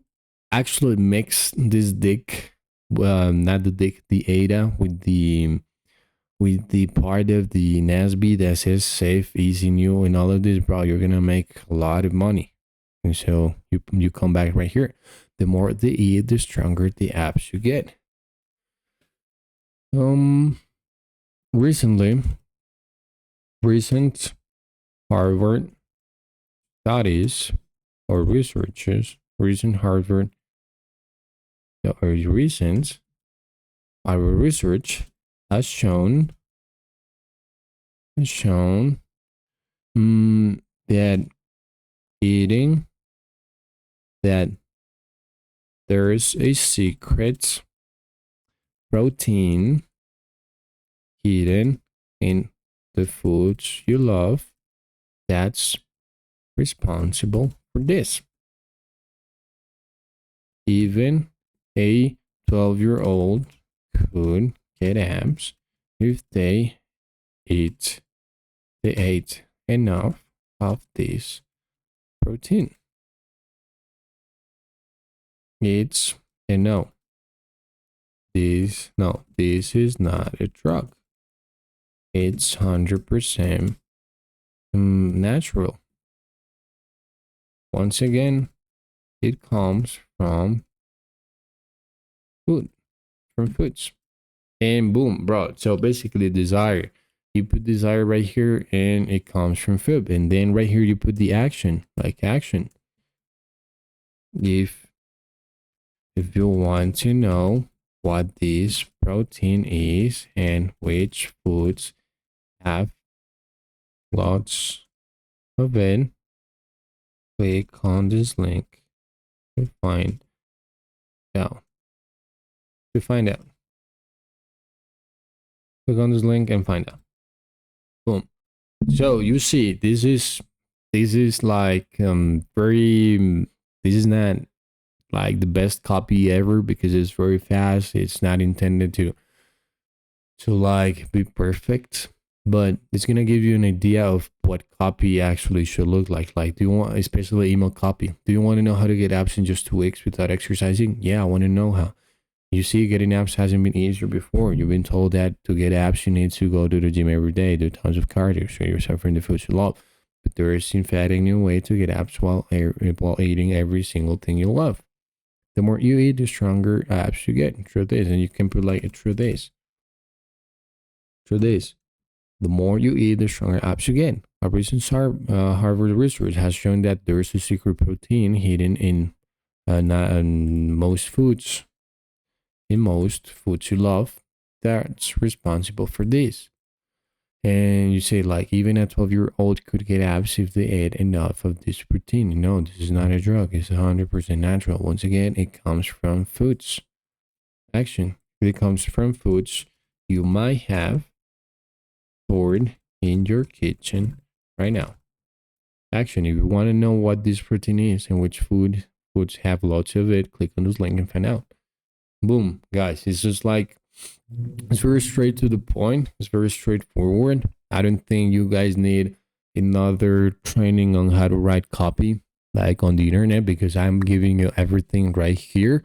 actually mix this DIC, not the DIC, the AIDA with the part of the NESB that says safe, easy, new, and all of this, bro, you're gonna make a lot of money. And so you come back right here. The more they eat, the stronger the abs you get. Recent Harvard studies or researchers, recent Harvard or recent our research has shown that eating, that there is a secret protein hidden in the foods you love that's responsible for this. Even a 12-year-old could get abs if they ate enough of this protein. This is not a drug. It's 100% natural. Once again, it comes from foods. And boom, bro. So basically desire. You put desire right here and it comes from food. And then right here you put the action, like action. If you want to know what this protein is and which foods have lots of it, click on this link to find out. Click on this link and find out. Boom. So you see, this is like very, this is not like the best copy ever because it's very fast. It's not intended to like be perfect, but it's gonna give you an idea of what copy actually should look like. Like, do you want, especially email copy, do you want to know how to get apps in just 2 weeks without exercising? Yeah, I want to know how. You see, getting apps hasn't been easier before. You've been told that to get apps, you need to go to the gym every day, do tons of cardio, show yourself from the food you love. But there is in fact a new way to get apps while eating every single thing you love. The more you eat, the stronger apps you get. Through this, and you can put like through this. The more you eat, the stronger apps you get. A recent Harvard research has shown that there is a secret protein hidden in most foods. In most foods you love, that's responsible for this. And you say, like, even a 12-year-old could get abs if they ate enough of this protein. No, this is not a drug. It's 100% natural. Once again, it comes from foods. Action. It comes from foods you might have stored in your kitchen right now. Action. If you want to know what this protein is and which foods have lots of it, click on this link and find out. Boom, guys. It's just like, it's very straight to the point. It's very straightforward. I don't think you guys need another training on how to write copy like on the internet, because I'm giving you everything right here.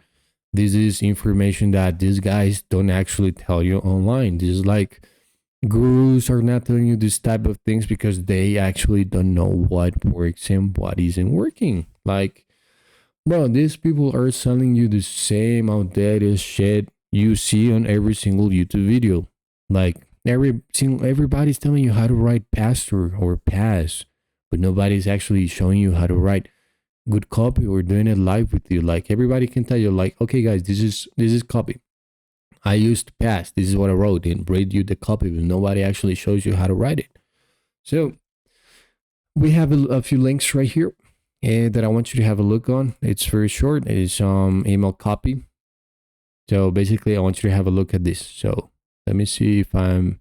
This is information that these guys don't actually tell you online. This is like, gurus are not telling you this type of things because they actually don't know what works and what isn't working. Like, bro, these people are selling you the same outdated shit you see on every single YouTube video. Like, everybody's telling you how to write pastor or pass, but nobody's actually showing you how to write good copy or doing it live with you. Like, everybody can tell you, like, okay guys, this is copy. I used pass. This is what I wrote and read you the copy, but nobody actually shows you how to write it. So we have a few links right here that I want you to have a look on. It's very short. It's email copy. So basically, I want you to have a look at this. So let me see if I'm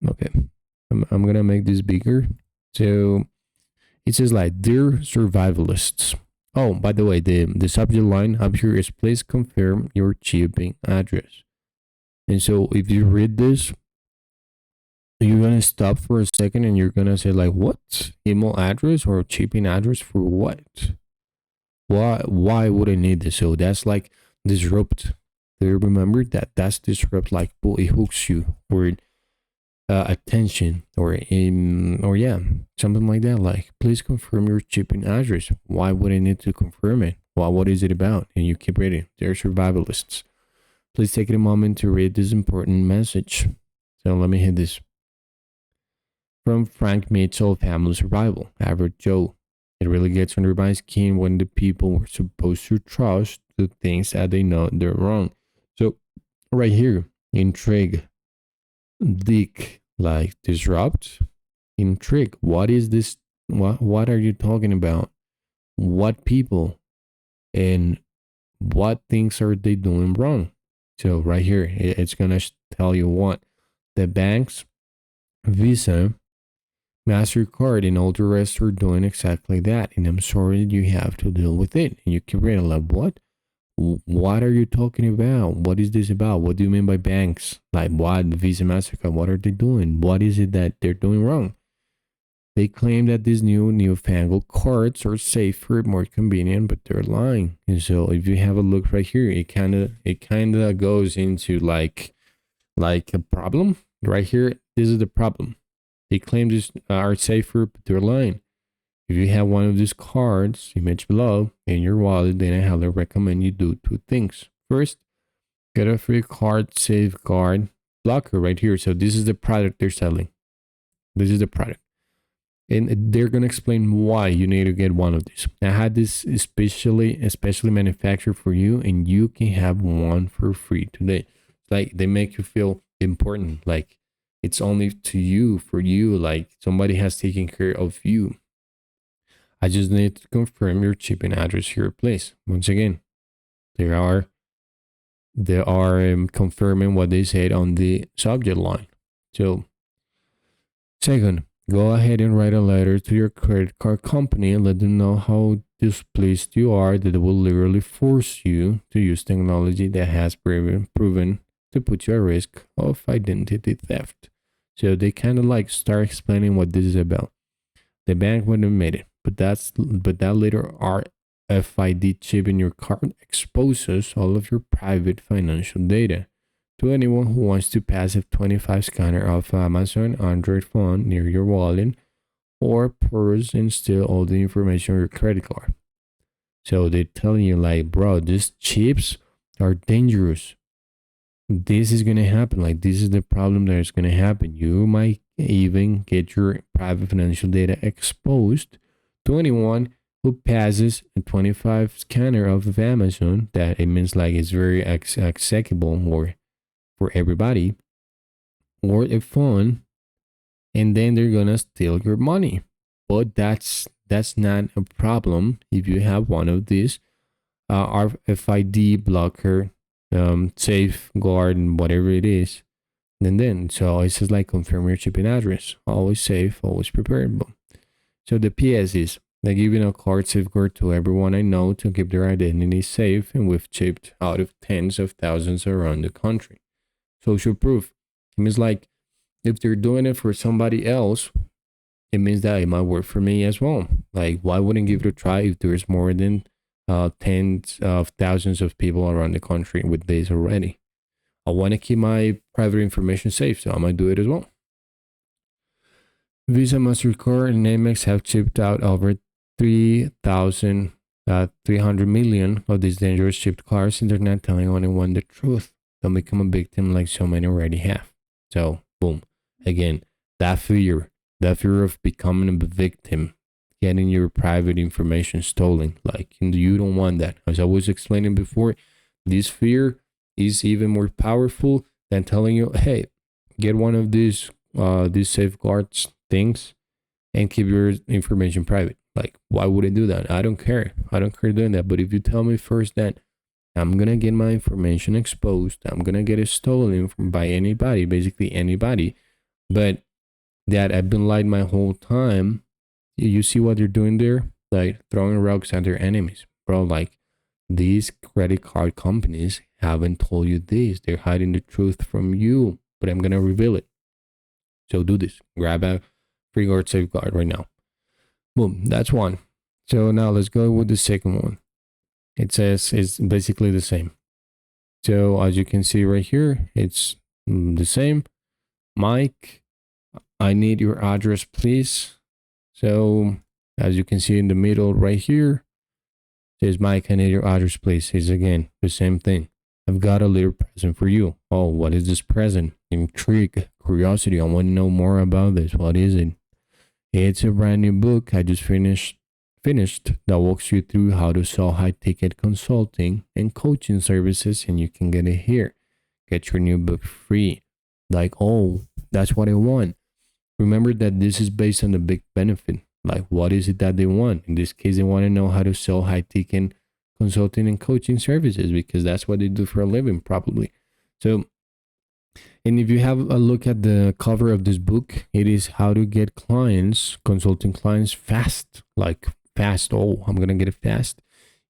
okay. I'm gonna make this bigger. So it says like, dear survivalists. Oh, by the way, the subject line up here is, please confirm your shipping address. And so if you read this, you're gonna stop for a second and you're gonna say like, what? Email address or shipping address for what? Why would I need this? So that's like disrupt. Do you remember that? That's disrupt, like, it hooks you for attention or yeah, something like that. Like, please confirm your shipping address. Why would I need to confirm it? Well, what is it about? And you keep reading. They're survivalists. Please take a moment to read this important message. So let me hit this. From Frank Mitchell, Family Survival. Average Joe. It really gets under my skin when the people we're supposed to trust do things that they know they're wrong. So right here, intrigue, DIC, like disrupt, intrigue. What is this? What are you talking about? What people and what things are they doing wrong? So right here, it's gonna tell you what the banks, Visa, MasterCard, and all the rest are doing exactly that. And I'm sorry that you have to deal with it. And you can read like, what? What are you talking about? What is this about? What do you mean by banks? Like, what? Visa, MasterCard, what are they doing? What is it that they're doing wrong? They claim that these newfangled cards are safer, more convenient, but they're lying. And so if you have a look right here, it kind of goes into like a problem right here. This is the problem. They claim these are safer, but they're lying. If you have one of these cards, image below, in your wallet, then I highly recommend you do 2 things. First, get a free card safeguard blocker right here. So this is the product they're selling. This is the product. And they're going to explain why you need to get one of these. I had this especially manufactured for you, and you can have one for free today. Like, they make you feel important. Like, it's only to you, for you. Like, somebody has taken care of you. I just need to confirm your shipping address here, please. Once again, there are they are confirming what they said on the subject line. So, second, go ahead and write a letter to your credit card company and let them know how displeased you are that it will literally force you to use technology that has proven to put you at risk of identity theft. So they kind of like start explaining what this is about. The bank wouldn't admit it, but that little RFID chip in your card exposes all of your private financial data to anyone who wants to pass a 25 scanner of Amazon Android phone near your wallet or purse and steal all the information on your credit card. So they're telling you like, bro, these chips are dangerous. This is gonna happen. Like this is the problem that is gonna happen. You might even get your private financial data exposed to anyone who passes a 25 scanner of Amazon. That it means like it's very accessible or for everybody, or a phone, and then they're gonna steal your money. But that's not a problem if you have one of these RFID blocker, safeguard, and whatever it is. And then so it's just like confirm your shipping address. Always safe, always prepared. So the PS is like giving a card safeguard to everyone I know to keep their identity safe, and we've shipped out of tens of thousands around the country. Social proof. It means like if they're doing it for somebody else, it means that it might work for me as well. Like why wouldn't give it a try if there's more than tens of thousands of people around the country with this already? I want to keep my private information safe, so I might do it as well. Visa, MasterCard, and Amex have shipped out over 300 million of these dangerous chipped cards, and they're not telling anyone the truth. Don't become a victim like so many already have. So, boom. Again, that fear of becoming a victim, getting your private information stolen, like you don't want that. As I was explaining before, this fear is even more powerful than telling you, hey, get one of these safeguards things and keep your information private. Like, why would I do that? I don't care doing that. But if you tell me first that I'm gonna get my information exposed, I'm gonna get it stolen by anybody, basically anybody, but that I've been lied my whole time, you see what they're doing there? Like throwing rocks at their enemies, bro. Like these credit card companies haven't told you this. They're hiding the truth from you, but I'm gonna reveal it. So do this. Grab a free guard safeguard right now. Boom. That's one. So now let's go with the second one. It says it's basically the same. So as you can see right here, it's the same. Mike, I need your address, please. So as you can see in the middle right here, it says Mike, I need your address, please. It's again the same thing. I've got a little present for you. Oh, what is this present? Intrigue, curiosity. I want to know more about this. What is it? It's a brand new book I just finished that walks you through how to sell high ticket consulting and coaching services, and you can get it here. Get your new book free. Like, oh, that's what I want. Remember that this is based on the big benefit. Like, what is it that they want? In this case, they want to know how to sell high ticket consulting and coaching services because that's what they do for a living, probably. So, and if you have a look at the cover of this book, it is how to get clients, consulting clients fast. Like, fast. Oh, I'm going to get it fast.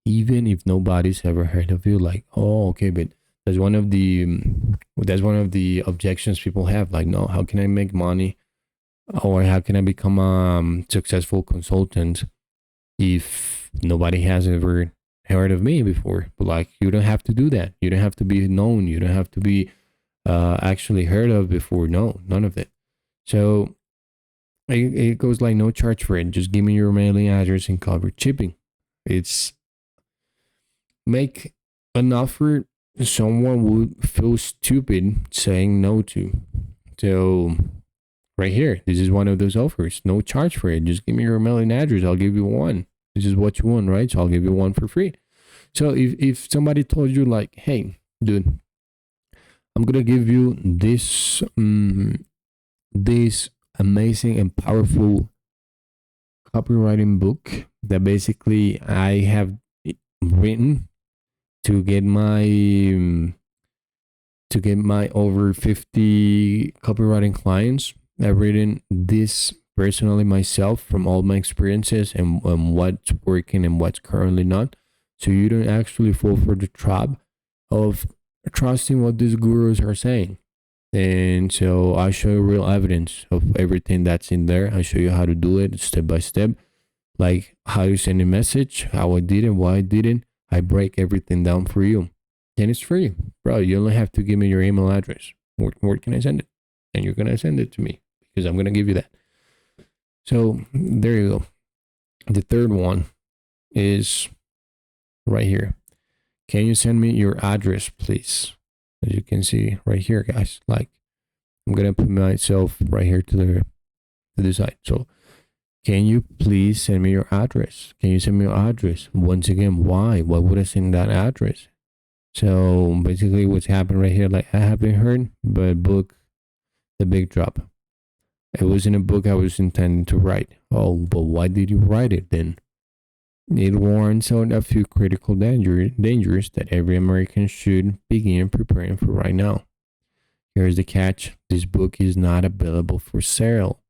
Even if nobody's ever heard of you. Like, oh, okay, but that's one of the objections people have. Like, no, how can I make money? Or how can I become a successful consultant if nobody has ever heard of me before? But like, you don't have to do that. You don't have to be known. You don't have to be actually heard of before. No, none of that. So it goes like no charge for it. Just give me your mailing address and cover shipping. It's make an offer someone would feel stupid saying no to. So right here, this is one of those offers. No charge for it. Just give me your mailing address. I'll give you one. This is what you want, right? So I'll give you one for free. So if somebody told you like, hey, dude, I'm gonna give you this this amazing and powerful copywriting book that basically I have written to get my to get my over 50 copywriting clients. I've written this personally myself from all my experiences and what's working and what's currently not. So you don't actually fall for the trap of trusting what these gurus are saying. And so I show you real evidence of everything that's in there. I show you how to do it step by step, like how you send a message, how I did it, why I didn't. I break everything down for you. And it's free. Bro, you only have to give me your email address. Where can I send it? And you're going to send it to me because I'm going to give you that. So there you go. The third one is right here. Can you send me your address, please? As you can see right here, guys, like I'm going to put myself right here to the side. So can you please send me your address? Can you send me your address? Once again, why? Why would I send that address? So basically what's happened right here, like I haven't heard, but book The Big Drop. It wasn't a book I was intending to write. Oh, but why did you write it then? It warns on a few critical dangers that every American should begin preparing for right now. Here's the catch. This book is not available for sale.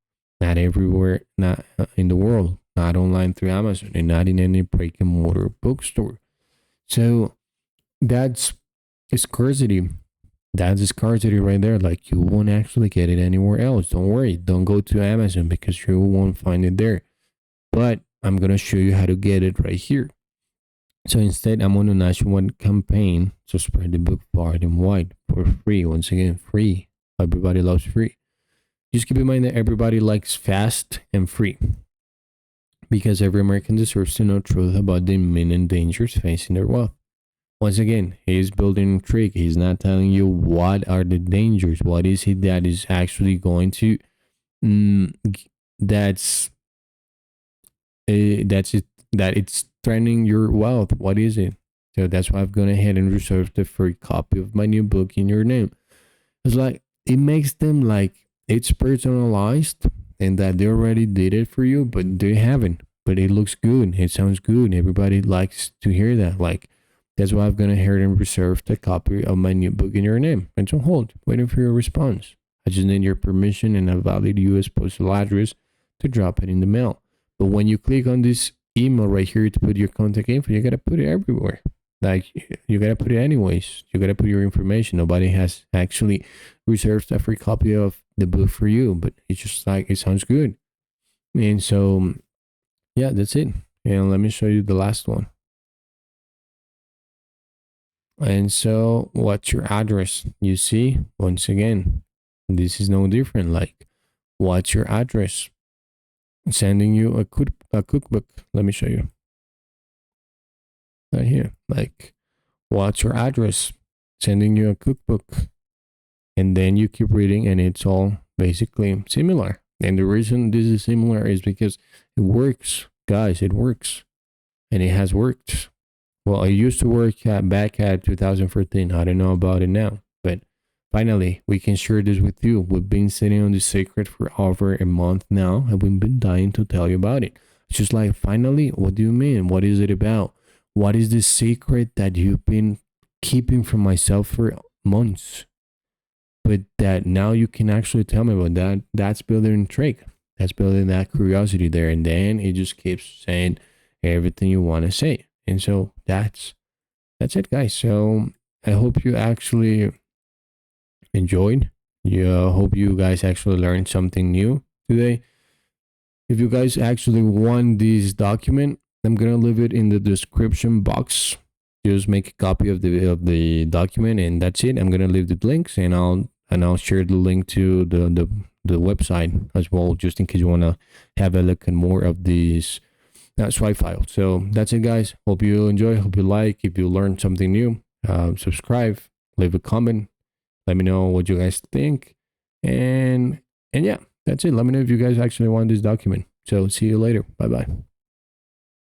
Not everywhere, not in the world, not online through Amazon, and not in any brick and mortar bookstore. So that's a scarcity. That's a scarcity right there. Like you won't actually get it anywhere else. Don't worry. Don't go to Amazon because you won't find it there. But I'm going to show you how to get it right here. So instead, I'm on a nationwide campaign to spread the book far and wide for free. Once again, free. Everybody loves free. Just keep in mind that everybody likes fast and free. Because every American deserves to know truth about the imminent dangers facing their wealth. Once again, he's building a trick. He's not telling you what are the dangers. What is it that is actually going to that's it, that it's threatening your wealth. What is it? So that's why I've gone ahead and reserved the free copy of my new book in your name. It's like it makes them like it's personalized and that they already did it for you, but they haven't. But it looks good. It sounds good. Everybody likes to hear that. Like that's why I've gone ahead and reserved a copy of my new book in your name. And so hold, waiting for your response. I just need your permission and a valid US postal address to drop it in the mail. But when you click on this email right here to put your contact info, you gotta put it everywhere. Like you gotta put it anyways. You gotta put your information. Nobody has actually reserved a free copy of the book for you, but it's just like it sounds good. And so yeah, that's it. And let me show you the last one. And so what's your address? You see, once again, this is no different. Like, what's your address? Sending you a cookbook. Let me show you. Right here. Like, what's your address? Sending you a cookbook. And then you keep reading and it's all basically similar. And the reason this is similar is because it works. Guys, it works. And it has worked. Well, I used to work back at 2014. I don't know about it now. But finally, we can share this with you. We've been sitting on this secret for over a month now, and we've been dying to tell you about it. It's just like, finally, what do you mean? What is it about? What is the secret that you've been keeping from myself for months? But that now you can actually tell me about that. That's building a trick. That's building that curiosity there. And then it just keeps saying everything you want to say. And so that's it, guys. So I hope you actually enjoyed. Hope you guys actually learned something new today. If you guys actually want this document, I'm gonna leave it in the description box. Just make a copy of the document, and that's it. I'm gonna leave the links, and I'll share the link to the website as well, just in case you wanna have a look at more of these swipe file. So that's it, guys. Hope you enjoy. Hope you like. If you learned something new, subscribe, leave a comment. Let me know what you guys think. And yeah, that's it. Let me know if you guys actually want this document. So see you later. Bye-bye.